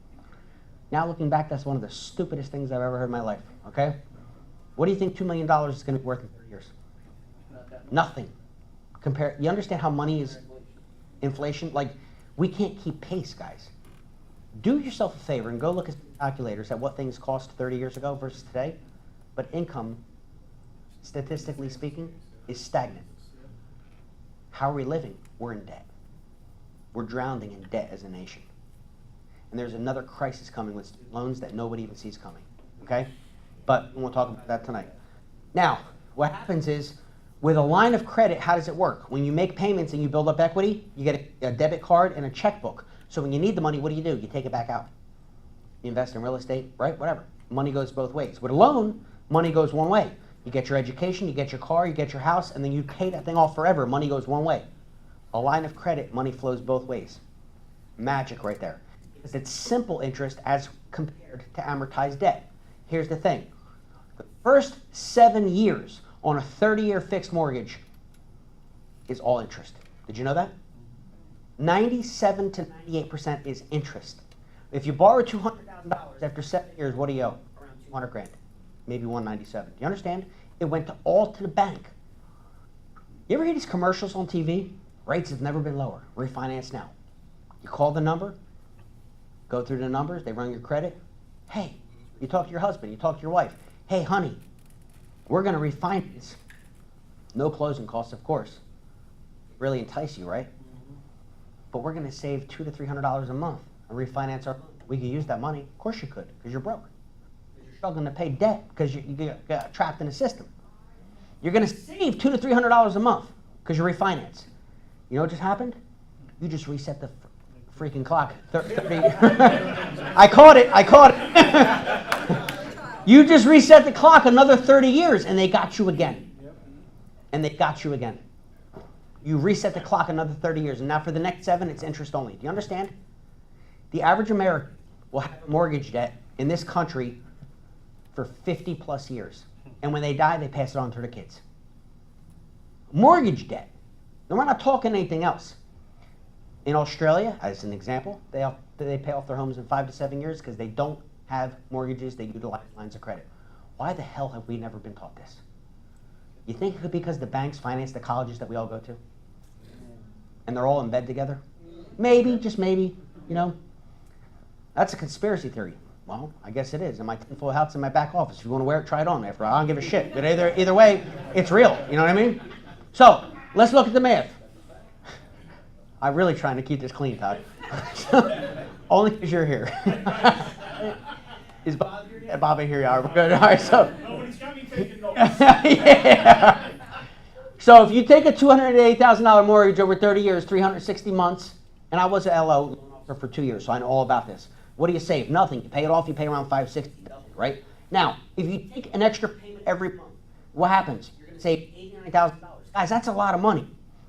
Now, looking back, that's one of the stupidest things I've ever heard in my life. Okay? What do you think $2 million is going to be worth in 30 years? Nothing. You understand how money is inflation? Like, we can't keep pace, guys. Do yourself a favor and go look at calculators at what things cost 30 years ago versus today. But income, statistically speaking, is stagnant. How are we living? We're in debt. We're drowning in debt as a nation. And there's another crisis coming with student loans that nobody even sees coming. Okay? But we won't talk about that tonight. Now, what happens is, with a line of credit, how does it work? When you make payments and you build up equity, you get a debit card and a checkbook. So when you need the money, what do? You take it back out. You invest in real estate, right? Whatever. Money goes both ways. With a loan, money goes one way. You get your education, you get your car, you get your house, and then you pay that thing off forever. Money goes one way. A line of credit, money flows both ways. Magic right there. Because it's simple interest as compared to amortized debt. Here's the thing. The first 7 years on a 30-year fixed mortgage is all interest. Did you know that? 97 to 98% is interest. If you borrow $200,000 after 7 years, what do you owe? Around 200 grand, maybe 197. Do you understand? It went all to the bank. You ever hear these commercials on TV? Rates have never been lower. Refinance now. You call the number, go through the numbers, they run your credit. Hey, you talk to your husband, you talk to your wife. Hey, honey, we're going to refinance. No closing costs, of course. Really entice you, right? But we're going to save $200 to $300 a month and refinance our loan. We could use that money. Of course you could, because you're broke. You're struggling to pay debt because you got trapped in the system. You're going to save $200 to $300 a month because you refinance. You know what just happened? You just reset the freaking clock. 30. I caught it. You just reset the clock another 30 years, and they got you again. And they got you again. You reset the clock another 30 years, and now for the next 7, it's interest only. Do you understand? The average American will have a mortgage debt in this country for 50 plus years. And when they die, they pass it on to their kids. Mortgage debt. And we're not talking anything else. In Australia, as an example, they pay off their homes in 5 to 7 years because they don't have mortgages, they utilize lines of credit. Why the hell have we never been taught this? You think it could be because the banks finance the colleges that we all go to? And they're all in bed together? Maybe, just maybe, you know. That's a conspiracy theory. Well, I guess it is. In my tinfoil hat's in my back office. If you want to wear it, try it on. After all, I don't give a shit. But either way, it's real. You know what I mean? So, let's look at the math. I'm really trying to keep this clean, Todd. Only because you're here. Is Bob here? Yeah, Bob, here you are. We're good. All right, so. Nobody's got me taking notes. Yeah. So if you take a $280,000 mortgage over 30 years, 360 months, and I was an LO loan officer for 2 years, so I know all about this. What do you save? Nothing. You pay it off, you pay around $560, right? Now, if you take an extra payment every month, what happens? You're going to save $89,000. Guys, that's a lot of money.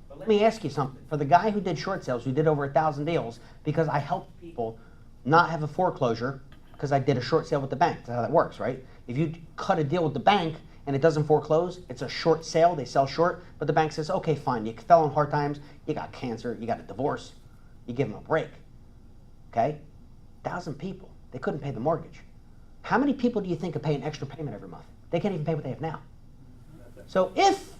But let me ask you something. For the guy who did short sales, who did over 1,000 deals, because I helped people not have a foreclosure, because I did a short sale with the bank. That's how that works, right? If you cut a deal with the bank and it doesn't foreclose, it's a short sale, they sell short, but the bank says, okay, fine, you fell on hard times, you got cancer, you got a divorce, you give them a break, okay? 1,000 people, they couldn't pay the mortgage. How many people do you think could pay an extra payment every month? They can't even pay what they have now. So if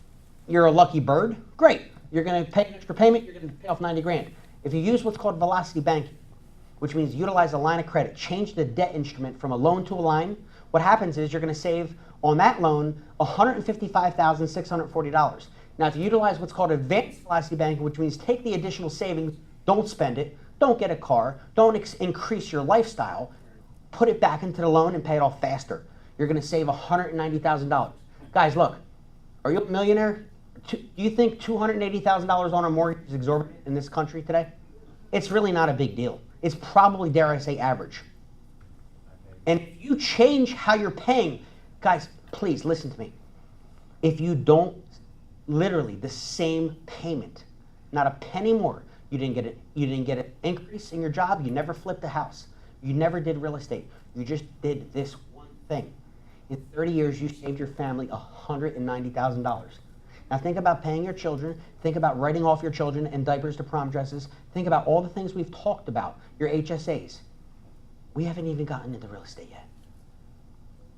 you're a lucky bird, great. You're going to pay an extra payment, you're going to pay off 90 grand. If you use what's called velocity banking, which means utilize a line of credit, change the debt instrument from a loan to a line, what happens is you're going to save on that loan $155,640. Now, if you utilize what's called advanced velocity banking, which means take the additional savings, don't spend it, don't get a car, don't increase your lifestyle, put it back into the loan and pay it off faster. You're going to save $190,000. Guys, look, are you a millionaire? Do you think $280,000 on a mortgage is exorbitant in this country today? It's really not a big deal. It's probably, dare I say, average. And if you change how you're paying, guys, please listen to me. If you don't, literally the same payment, not a penny more, you didn't get an increase in your job, you never flipped a house, you never did real estate, you just did this one thing. In 30 years, you saved your family $190,000. Now think about paying your children, think about writing off your children and diapers to prom dresses, think about all the things we've talked about, your HSAs. We haven't even gotten into real estate yet.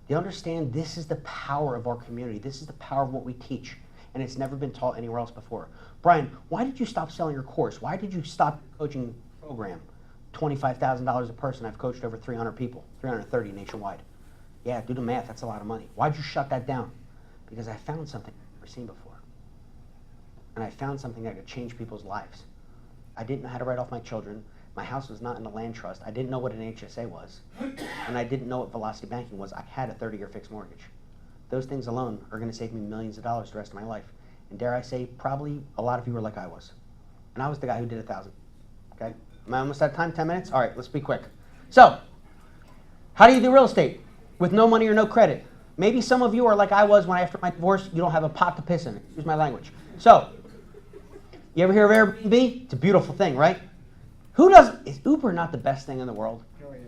Do you understand? This is the power of our community. This is the power of what we teach, and it's never been taught anywhere else before. Brian, why did you stop selling your course? Why did you stop your coaching program? $25,000 a person. I've coached over 300 people, 330 nationwide. Yeah, do the math. That's a lot of money. Why'd you shut that down? Because I found something I've never seen before. And I found something that could change people's lives. I didn't know how to write off my children. My house was not in a land trust. I didn't know what an HSA was. And I didn't know what velocity banking was. I had a 30-year fixed mortgage. Those things alone are going to save me millions of dollars the rest of my life. And dare I say, probably a lot of you are like I was. And I was the guy who did 1,000. Okay? Am I almost out of time? 10 minutes? All right, let's be quick. So, how do you do real estate with no money or no credit? Maybe some of you are like I was when after my divorce, you don't have a pot to piss in. Excuse my language. So, you ever hear of Airbnb? It's a beautiful thing, right? Is Uber not the best thing in the world? Oh, yeah.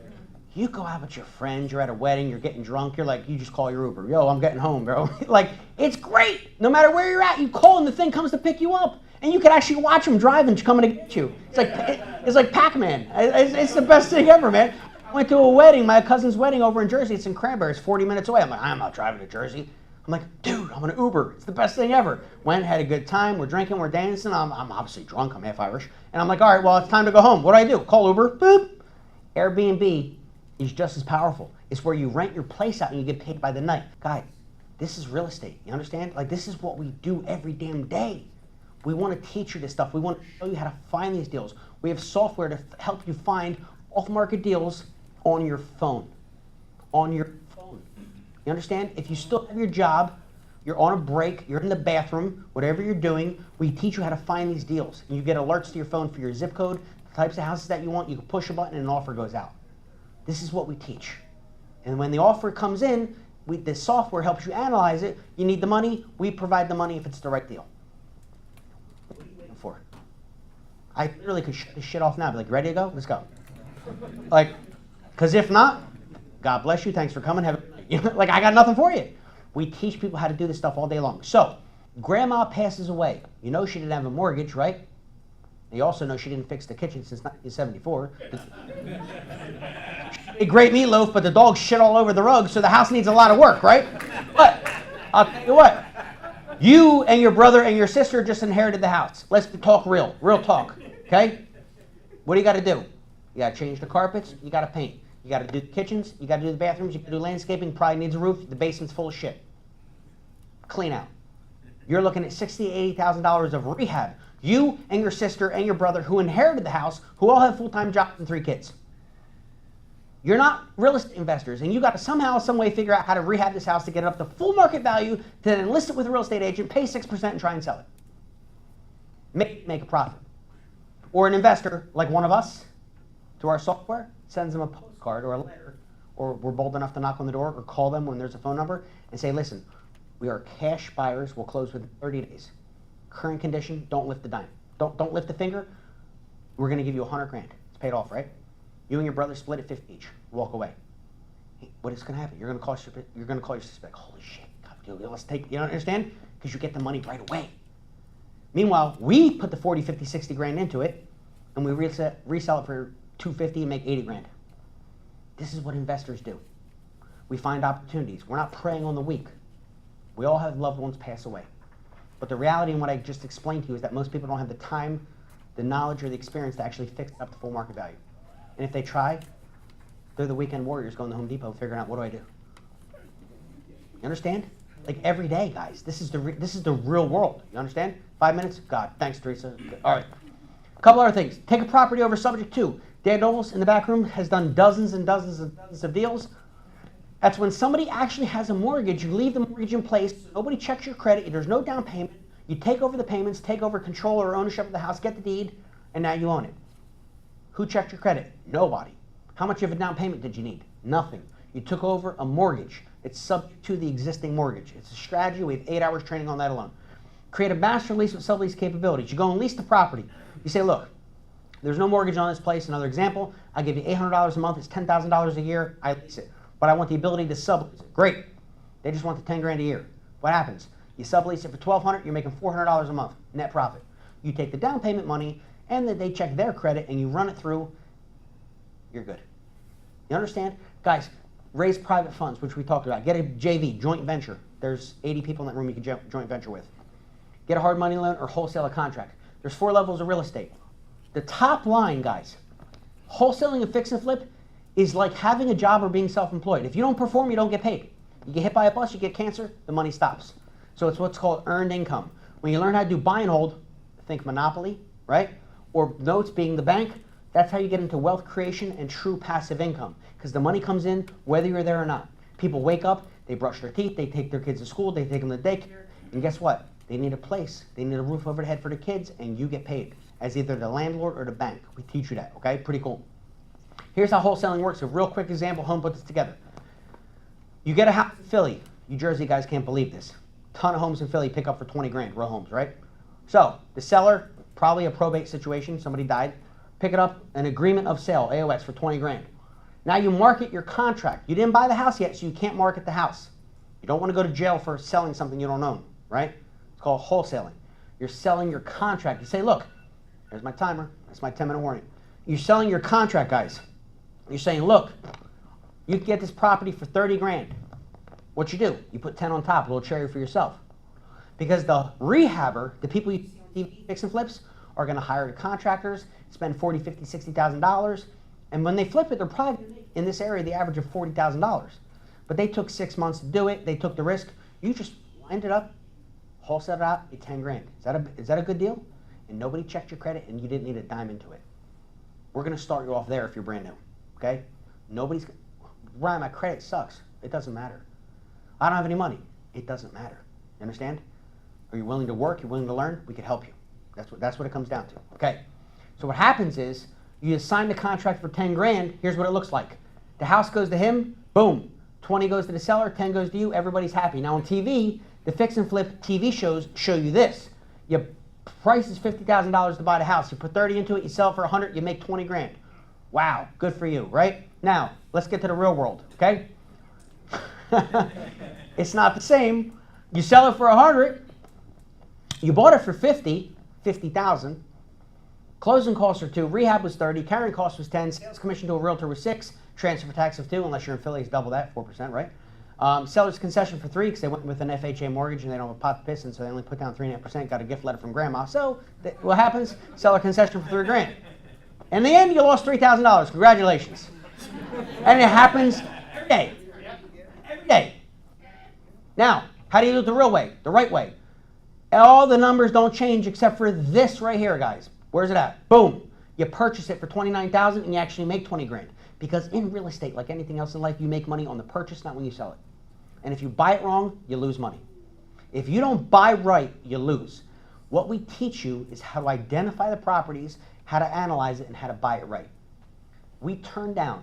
You go out with your friends, you're at a wedding, you're getting drunk, you just call your Uber. Yo, I'm getting home, bro. Like, it's great. No matter where you're at, you call and the thing comes to pick you up. And you can actually watch them driving, coming to get you. It's like Pac-Man. It's the best thing ever, man. I went to a wedding, my cousin's wedding over in Jersey. It's in Cranberry. It's 40 minutes away. I'm like, I'm not driving to Jersey. I'm like, dude, I'm gonna Uber. It's the best thing ever. Went, had a good time. We're drinking, we're dancing. I'm obviously drunk. I'm half Irish. And I'm like, all right, well, it's time to go home. What do? Call Uber. Boop. Airbnb is just as powerful. It's where you rent your place out and you get paid by the night. Guys, this is real estate. You understand? Like, this is what we do every damn day. We want to teach you this stuff. We want to show you how to find these deals. We have software to help you find off-market deals on your phone. On your phone. You understand? If you still have your job, you're on a break, you're in the bathroom, whatever you're doing, we teach you how to find these deals. And you get alerts to your phone for your zip code, the types of houses that you want. You can push a button and an offer goes out. This is what we teach. And when the offer comes in, the software helps you analyze it. You need the money, we provide the money if it's the right deal. What are you waiting for? I literally could shut this shit off now. Be like, ready to go? Let's go. Like, because if not, God bless you. Thanks for coming. Have a good night. You know, like, I got nothing for you. We teach people how to do this stuff all day long. So, grandma passes away. You know she didn't have a mortgage, right? And you also know she didn't fix the kitchen since 1974. A great meatloaf, but the dog shit all over the rug, so the house needs a lot of work, right? But I'll tell you what. You and your brother and your sister just inherited the house. Let's talk real talk, okay? What do you got to do? You got to change the carpets. You got to paint. You got to do the kitchens. You got to do the bathrooms. You got to do landscaping. Probably needs a roof. The basement's full of shit. Clean out. You're looking at $60,000, $80,000 of rehab. You and your sister and your brother who inherited the house, who all have full-time jobs and 3 kids. You're not real estate investors, and you got to somehow, some way figure out how to rehab this house to get it up to full market value, to then list it with a real estate agent, pay 6% and try and sell it. Make a profit. Or an investor, like one of us, to our software, sends them a postcard or a letter, or we're bold enough to knock on the door or call them when there's a phone number and say, listen, we are cash buyers. We'll close within 30 days. Current condition, don't lift the dime. Don't lift the finger. We're going to give you $100,000. It's paid off, right? You and your brother split it 50 each. Walk away. Hey, what is going to happen? You're going to call your sister back. Holy shit, God, dude, let's take. You don't understand? Because you get the money right away. Meanwhile, we put the 40, 50, 60 grand into it, and we resell it for 250 and make 80 grand. This is what investors do. We find opportunities. We're not preying on the weak. We all have loved ones pass away. But the reality in what I just explained to you is that most people don't have the time, the knowledge, or the experience to actually fix up the full market value. And if they try, they're the weekend warriors going to Home Depot figuring out, what do I do? You understand? Like, every day, guys. This is the real world. You understand? 5 minutes? God, thanks, Teresa. All right. A couple other things. Take a property over subject to. Dan Knowles in the back room has done dozens and dozens and dozens of deals. That's when somebody actually has a mortgage, you leave the mortgage in place, nobody checks your credit, there's no down payment, you take over the payments, take over control or ownership of the house, get the deed, and now you own it. Who checked your credit? Nobody. How much of a down payment did you need? Nothing. You took over a mortgage. It's subject to the existing mortgage. It's a strategy. We have 8 hours training on that alone. Create a master lease with sublease capabilities. You go and lease the property. You say, look, there's no mortgage on this place. Another example, I give you $800 a month. It's $10,000 a year. I lease it. But I want the ability to sublease it. Great. They just want the 10 grand a year. What happens? You sublease it for $1,200, you're making $400 a month, net profit. You take the down payment money, and then they check their credit, and you run it through, you're good. You understand? Guys, raise private funds, which we talked about. Get a JV, joint venture. There's 80 people in that room you can joint venture with. Get a hard money loan or wholesale a contract. There's 4 levels of real estate. The top line, guys, wholesaling and fix and flip is like having a job or being self-employed. If you don't perform, you don't get paid. You get hit by a bus, you get cancer, the money stops. So it's what's called earned income. When you learn how to do buy and hold, think Monopoly, right? Or notes being the bank, that's how you get into wealth creation and true passive income. Because the money comes in whether you're there or not. People wake up, they brush their teeth, they take their kids to school, they take them to daycare, and guess what? They need a place. They need a roof over the head for the kids, and you get paid as either the landlord or the bank. We teach you that, okay? Pretty cool. Here's how wholesaling works. A real quick example, Home put this together. You get a house in Philly. You Jersey guys can't believe this. Ton of homes in Philly pick up for 20 grand, row homes, right? So the seller, probably a probate situation, somebody died, pick it up, an agreement of sale, AOS, for 20 grand. Now you market your contract. You didn't buy the house yet, so you can't market the house. You don't want to go to jail for selling something you don't own, right? It's called wholesaling. You're selling your contract. You say, look, here's my timer. That's my 10-minute warning. You're selling your contract, guys. You're saying, look, you can get this property for 30 grand. What you do? You put 10 on top, a little cherry for yourself. Because the rehabber, the people you see on TV fix and flips, are going to hire the contractors, spend $40,000, $50,000, $60,000, and when they flip it, they're probably in this area the average of $40,000. But they took 6 months to do it. They took the risk. You just lined it up, wholesale it out at 10 grand. Is that a good deal? And nobody checked your credit, and you didn't need a dime into it. We're going to start you off there if you're brand new. Okay? Ryan, my credit sucks. It doesn't matter. I don't have any money. It doesn't matter. You understand? Are you willing to work? You're willing to learn? We can help you. That's what it comes down to. Okay. So what happens is you sign the contract for 10 grand. Here's what it looks like. The house goes to him. Boom. 20 goes to the seller. 10 goes to you. Everybody's happy. Now on TV, the fix and flip TV shows show you this. Your price is $50,000 to buy the house. You put 30 into it. You sell it for 100. You make 20 grand. Wow. Good for you, right? Now let's get to the real world. Okay. It's not the same. You sell it for 100. You bought it for 50,000. Closing costs are 2. Rehab was 30. Carrying cost was 10. Sales commission to a realtor was 6. Transfer tax of 2, unless you're in Philly, it's double that, 4%, right? Seller's concession for 3 because they went with an FHA mortgage and they don't have a pot to piss in, so they only put down 3.5%. Got a gift letter from grandma. So what happens? Seller concession for 3 grand. In the end, you lost $3,000. Congratulations. And it happens every day. Every day. Now, how do you do it the real way, the right way? All the numbers don't change except for this right here, guys. Where's it at? Boom. You purchase it for $29,000 and you actually make 20 grand. Because in real estate, like anything else in life, you make money on the purchase, not when you sell it. And if you buy it wrong, you lose money. If you don't buy right, you lose. What we teach you is how to identify the properties, how to analyze it, and how to buy it right. We turn down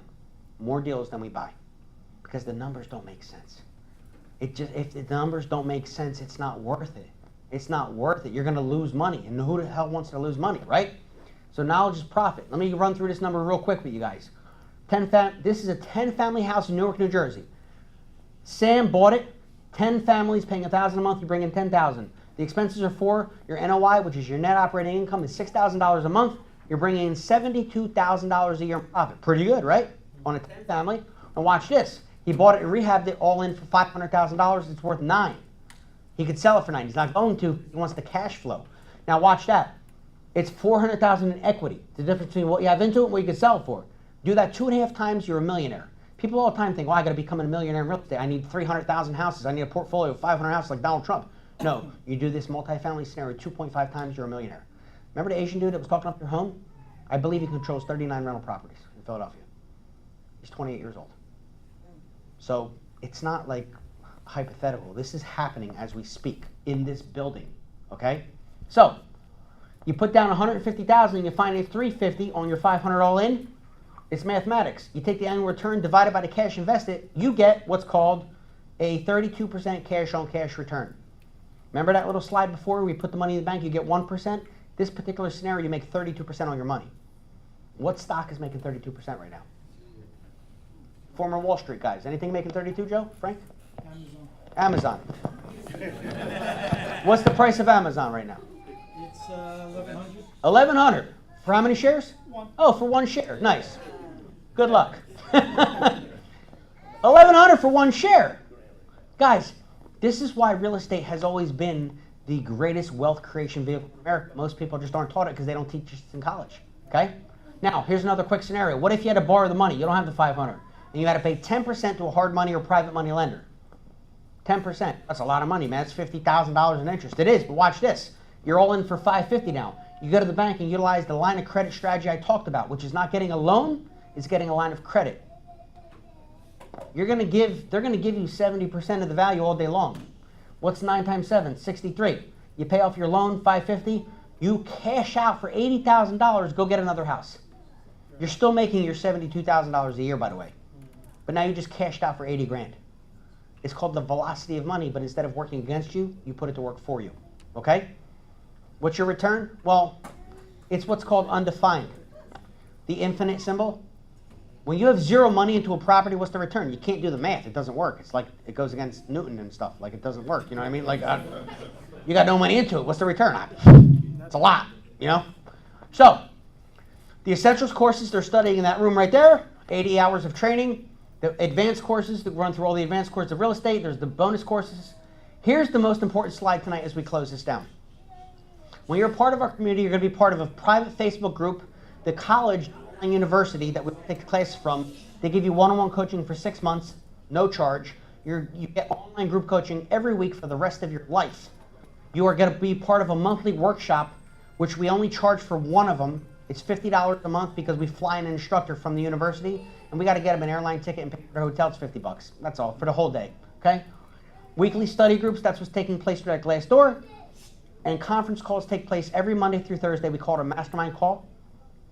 more deals than we buy because the numbers don't make sense. If the numbers don't make sense, it's not worth it. It's not worth it. You're going to lose money. And who the hell wants to lose money, right? So knowledge is profit. Let me run through this number real quick with you guys. This is a 10-family house in Newark, New Jersey. Sam bought it. 10 families paying $1,000 a month. You bring in $10,000. The expenses are 4. Your NOI, which is your net operating income, is $6,000 a month. You're bringing in $72,000 a year in profit. Pretty good, right? On a 10-family. And watch this. He bought it and rehabbed it all in for $500,000. It's worth 9. He could sell it for 9. He's not going to. He wants the cash flow. Now watch that. It's $400,000 in equity. The difference between what you have into it and what you could sell it for. Do that 2.5 times, you're a millionaire. People all the time think, well, I got to become a millionaire in real estate. I need 300,000 houses. I need a portfolio of 500 houses like Donald Trump. No, you do this multifamily scenario 2.5 times, you're a millionaire. Remember the Asian dude that was talking up your home? I believe he controls 39 rental properties in Philadelphia. He's 28 years old. So it's not like hypothetical. This is happening as we speak in this building, okay? So you put down $150,000 and you finance $350 on your $500 all in. It's mathematics. You take the annual return divided by the cash invested, you get what's called a 32% cash on cash return. Remember that little slide before where we put the money in the bank, you get 1%? This particular scenario, you make 32% on your money. What stock is making 32% right now? Former Wall Street guys. Anything making 32, Joe? Frank? Amazon. What's the price of Amazon right now? It's $1,100. $1,100. For how many shares? 1. Oh, for 1 share. Nice. Good luck. $1,100 for 1 share. Guys, this is why real estate has always been the greatest wealth creation vehicle in America. Most people just aren't taught it because they don't teach it in college. Okay? Now, here's another quick scenario. What if you had to borrow the money? You don't have the $500. And you had to pay 10% to a hard money or private money lender. 10%. That's a lot of money, man. That's $50,000 in interest. It is, but watch this. You're all in for $550 now. You go to the bank and utilize the line of credit strategy I talked about, which is not getting a loan, it's getting a line of credit. They're going to give you 70% of the value all day long. What's 9 times 7? 63. You pay off your loan, $550. You cash out for $80,000, go get another house. You're still making your $72,000 a year, by the way. But now you just cashed out for 80 grand. It's called the velocity of money, but instead of working against you, you put it to work for you. Okay? What's your return? Well, it's what's called undefined. The infinite symbol. When you have zero money into a property, what's the return? You can't do the math. It doesn't work. It's like it goes against Newton and stuff. Like it doesn't work. You know what I mean? Like you got no money into it. What's the return? It's a lot. You know? So, the essentials courses they're studying in that room right there, 80 hours of training. The advanced courses that run through all the advanced courses of real estate. There's the bonus courses. Here's the most important slide tonight as we close this down. When you're a part of our community, you're going to be part of a private Facebook group, the college and university that we take classes from. They give you one-on-one coaching for 6 months, no charge. You get online group coaching every week for the rest of your life. You are going to be part of a monthly workshop, which we only charge for one of them. It's $50 a month because we fly an instructor from the university, and we got to get them an airline ticket and pay for their hotel. It's $50. That's all for the whole day. Okay. Weekly study groups. That's what's taking place through that glass door. And conference calls take place every Monday through Thursday. We call it a mastermind call.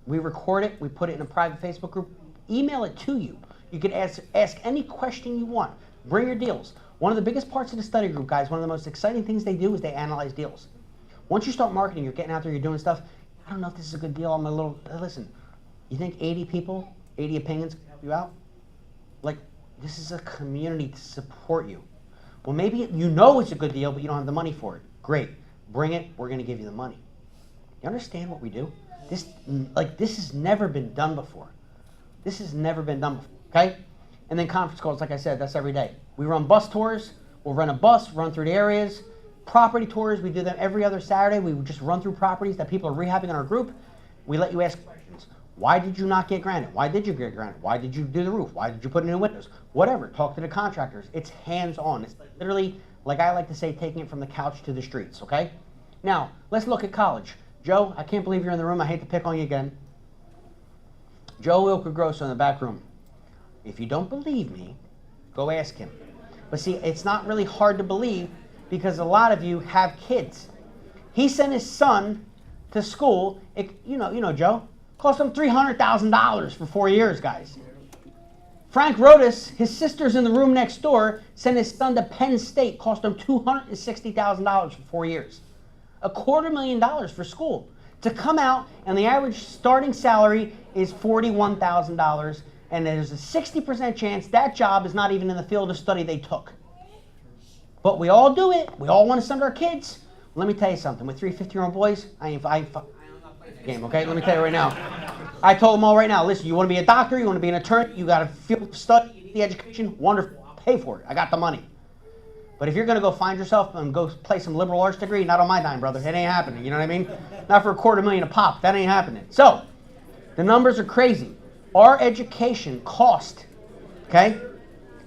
We record it. We put it in a private Facebook group. Email it to you. You can ask any question you want. Bring your deals. One of the biggest parts of the study group, guys, one of the most exciting things they do is they analyze deals. Once you start marketing, you're getting out there, you're doing stuff. I don't know if this is a good deal. I'm a little, listen, you think 80 people, 80 opinions can help you out? Like, this is a community to support you. Well, maybe you know it's a good deal, but you don't have the money for it. Great. Bring it. We're going to give you the money. You understand what we do? This has never been done before. This has never been done before, okay? And then conference calls, like I said, that's every day. We run bus tours. We'll rent a bus, run through the areas. Property tours, we do them every other Saturday. We just run through properties that people are rehabbing in our group. We let you ask questions. Why did you not get granted? Why did you get granted? Why did you do the roof? Why did you put in new windows? Whatever. Talk to the contractors. It's hands-on. It's literally, like I like to say, taking it from the couch to the streets, okay? Now, let's look at college. Joe, I can't believe you're in the room. I hate to pick on you again. Joe Ilka-Grosso in the back room. If you don't believe me, go ask him. But see, it's not really hard to believe because a lot of you have kids. He sent his son to school. You know, Joe, cost him $300,000 for 4 years, guys. Frank Rodas, his sister's in the room next door, sent his son to Penn State, cost him $260,000 for 4 years. $250,000 for school. To come out, and the average starting salary is $41,000, and there's a 60% chance that job is not even in the field of study they took. But we all do it. We all want to send our kids. Let me tell you something. With 3 50-year-old boys, I ain't playing the game, okay? Let me tell you right now. I told them all right now, listen, you want to be a doctor, you want to be an attorney, you got to field of study, you need the education, wonderful. I'll pay for it. I got the money. But if you're going to go find yourself and go play some liberal arts degree, not on my dime, brother. It ain't happening. You know what I mean? Not for $250,000 a pop. That ain't happening. So, the numbers are crazy. Our education cost, okay?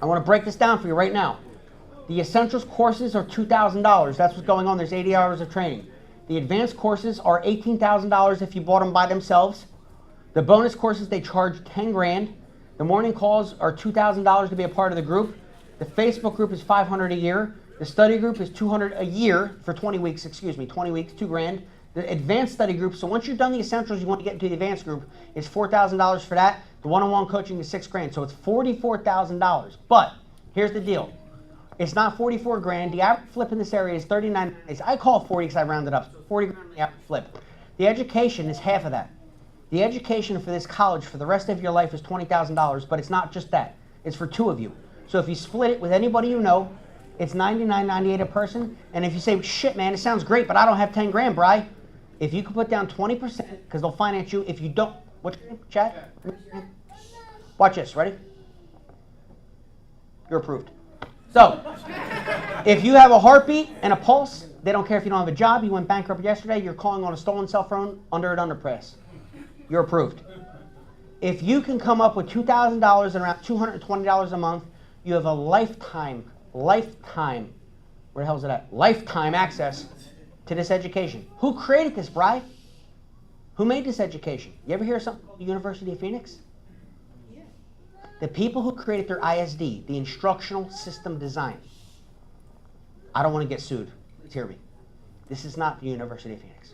I want to break this down for you right now. The essentials courses are $2,000. That's what's going on. There's 80 hours of training. The advanced courses are $18,000 if you bought them by themselves. The bonus courses, they charge $10,000. The morning calls are $2,000 to be a part of the group. The Facebook group is $500 a year. The study group is $200 a year for 20 weeks, 20 weeks, $2,000. The advanced study group, so once you've done the essentials, you want to get into the advanced group, it's $4,000 for that. The one-on-one coaching is $6,000, so it's $44,000. But here's the deal. It's not $44,000. The average flip in this area is $39,000. I call it 40 because I rounded up. So $40,000 the average flip. The education is half of that. The education for this college for the rest of your life is $20,000, but it's not just that. It's for two of you. So if you split it with anybody you know, it's $99.98 a person. And if you say, shit, man, it sounds great, but I don't have $10,000, Bri. If you can put down 20%, because they'll finance you. If you don't, what's your name, Chad? Watch this. Ready? You're approved. So, if you have a heartbeat and a pulse, they don't care if you don't have a job, you went bankrupt yesterday, you're calling on a stolen cell phone under an underpass. You're approved. If you can come up with $2,000 and around $220 a month, you have a lifetime, where the hell is it at? Lifetime access to this education. Who created this, Bri? Who made this education? You ever hear of something called the University of Phoenix? Yeah. The people who created their ISD, the Instructional System Design. I don't want to get sued. Please hear me. This is not the University of Phoenix.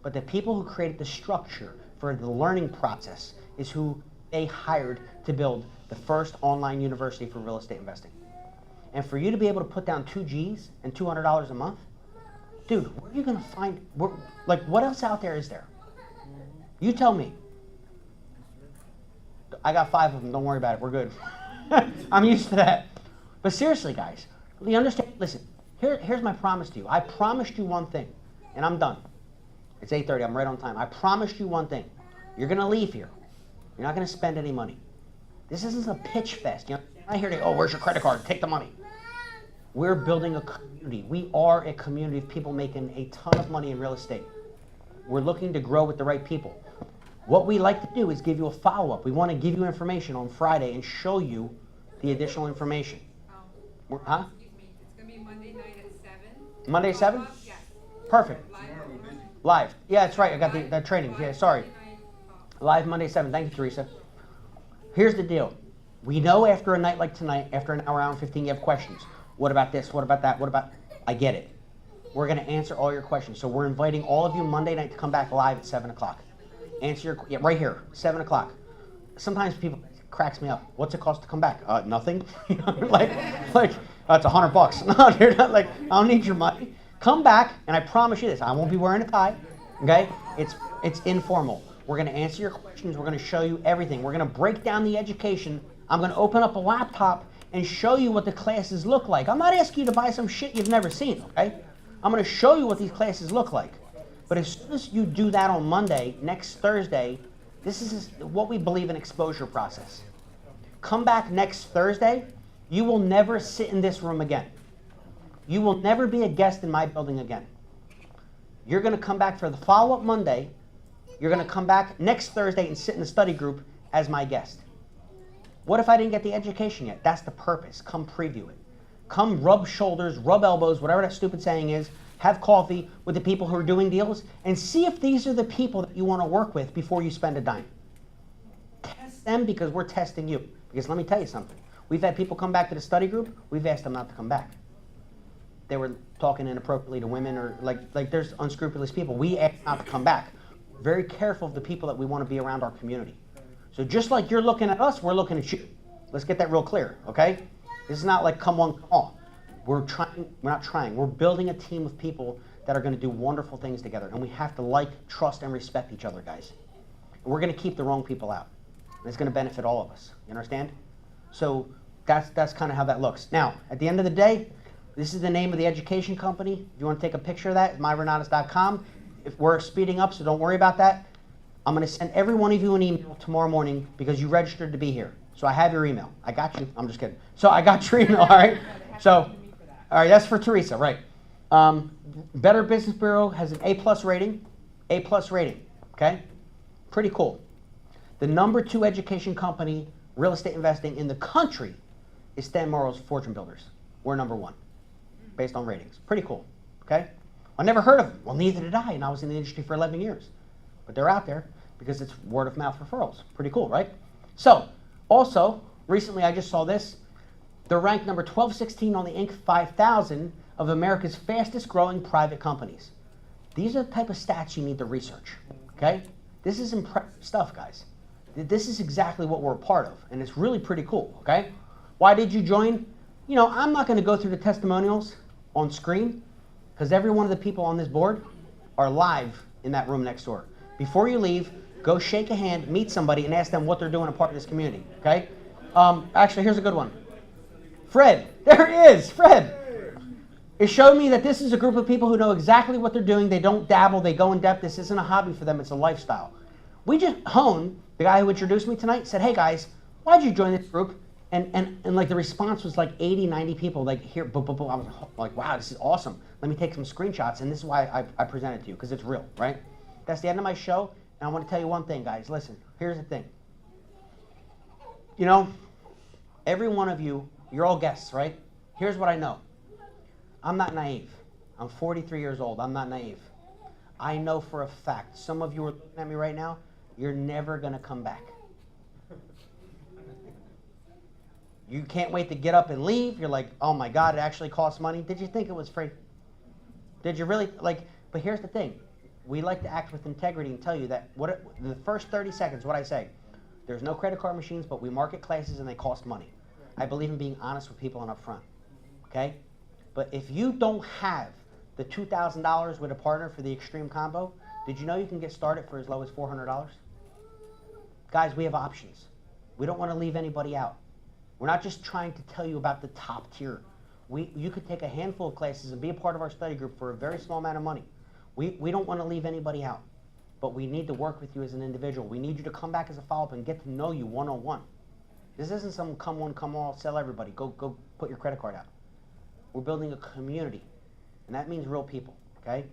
But the people who created the structure for the learning process is who they hired to build the first online university for real estate investing. And for you to be able to put down 2 G's and $200 a month, dude, where are you going to find, like, what else out there is there? You tell me. I got 5 of them. Don't worry about it. We're good. I'm used to that. But seriously, guys, you understand? Listen, here's my promise to you. I promised you one thing, and I'm done. It's 8:30. I'm right on time. I promised you one thing. You're going to leave here. You're not going to spend any money. This isn't a pitch fest. You know, I hear they, oh, where's your credit card? Take the money. We're building a community. We are a community of people making a ton of money in real estate. We're looking to grow with the right people. What we like to do is give you a follow-up. We want to give you information on Friday and show you the additional information. Huh? Excuse me. It's going to be Monday night at 7. Monday at 7? Yes. Perfect. Live. Yeah, that's right. I got the training. Yeah, sorry. Monday night, Live Monday 7. Thank you, Teresa. Here's the deal. We know after a night like tonight, after an hour and 15, you have questions. What about this? What about that? What about... I get it. We're going to answer all your questions. So we're inviting all of you Monday night to come back live at 7 o'clock. Answer your... Yeah, right here, 7 o'clock. Sometimes people... It cracks me up. What's it cost to come back? Nothing. like it's $100. No, you're not like, I don't need your money. Come back, and I promise you this. I won't be wearing a tie. Okay? It's informal. We're going to answer your questions. We're going to show you everything. We're going to break down the education. I'm going to open up a laptop and show you what the classes look like. I'm not asking you to buy some shit you've never seen, okay? I'm going to show you what these classes look like. But as soon as you do that on Monday, next Thursday, this is what we believe in exposure process. Come back next Thursday, you will never sit in this room again. You will never be a guest in my building again. You're going to come back for the follow-up Monday. You're going to come back next Thursday and sit in the study group as my guest. What if I didn't get the education yet? That's the purpose. Come preview it. Come rub shoulders, rub elbows, whatever that stupid saying is, have coffee with the people who are doing deals, and see if these are the people that you want to work with before you spend a dime. Test them because we're testing you. Because let me tell you something. We've had people come back to the study group. We've asked them not to come back. They were talking inappropriately to women, or like there's unscrupulous people. We ask not to come back. We're very careful of the people that we want to be around our community. So just like you're looking at us, we're looking at you. Let's get that real clear, okay? This is not like come one, come all. We're not trying. We're building a team of people that are going to do wonderful things together, and we have to like, trust, and respect each other, guys. And we're going to keep the wrong people out. And it's going to benefit all of us. You understand? So that's kind of how that looks. Now, at the end of the day, this is the name of the education company. If you want to take a picture of that, it's myrenatus.com. If we're speeding up, so don't worry about that. I'm going to send every one of you an email tomorrow morning because you registered to be here. So I have your email. I got you. I'm just kidding. So I got your email, all right? So, all right, that's for Teresa, right. Better Business Bureau has an A+ rating. A+ rating, okay? Pretty cool. The number 2 education company, real estate investing in the country, is Stan Morrow's Fortune Builders. We're number 1, based on ratings. Pretty cool, okay? I never heard of them. Well, neither did I, and I was in the industry for 11 years. But they're out there because it's word-of-mouth referrals. Pretty cool, right? So, also, recently I just saw this. They're ranked number 1216 on the Inc. 5000 of America's fastest-growing private companies. These are the type of stats you need to research, okay? This is impressive stuff, guys. This is exactly what we're a part of, and it's really pretty cool, okay? Why did you join? You know, I'm not going to go through the testimonials on screen because every one of the people on this board are live in that room next door. Before you leave, go shake a hand, meet somebody, and ask them what they're doing a part of this community, okay? Actually, here's a good one. Fred, there he is, Fred. It showed me that this is a group of people who know exactly what they're doing. They don't dabble, they go in depth. This isn't a hobby for them, it's a lifestyle. We just, Hone, the guy who introduced me tonight, said, hey guys, why'd you join this group? And like the response was like 80, 90 people, like here, boom, boom, boom. I was like, wow, this is awesome. Let me take some screenshots, and this is why I present it to you, because it's real, right? That's the end of my show, and I want to tell you one thing, guys. Listen, here's the thing. You know, every one of you, you're all guests, right? Here's what I know. I'm not naive. I'm 43 years old. I'm not naive. I know for a fact, some of you are looking at me right now, you're never going to come back. You can't wait to get up and leave. You're like, oh my God, it actually costs money. Did you think it was free? Did you really? Like, but here's the thing. We like to act with integrity and tell you that the first 30 seconds, what I say, there's no credit card machines, but we market classes and they cost money. I believe in being honest with people and upfront. okay? But if you don't have the $2,000 with a partner for the extreme combo, did you know you can get started for as low as $400? Guys, we have options. We don't want to leave anybody out. We're not just trying to tell you about the top tier. You could take a handful of classes and be a part of our study group for a very small amount of money. We don't want to leave anybody out, but we need to work with you as an individual. We need you to come back as a follow-up and get to know you one-on-one. This isn't some come one, come all, sell everybody. Go put your credit card out. We're building a community, and that means real people, okay?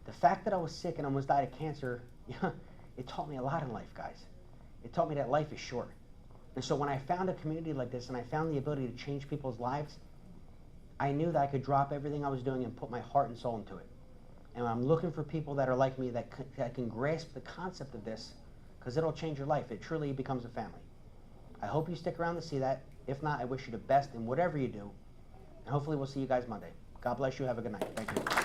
The fact that I was sick and almost died of cancer, it taught me a lot in life, guys. It taught me that life is short. And so when I found a community like this and I found the ability to change people's lives, I knew that I could drop everything I was doing and put my heart and soul into it. And I'm looking for people that are like me that can grasp the concept of this, because it'll change your life. It truly becomes a family. I hope you stick around to see that. If not, I wish you the best in whatever you do. And hopefully we'll see you guys Monday. God bless you. Have a good night. Thank you.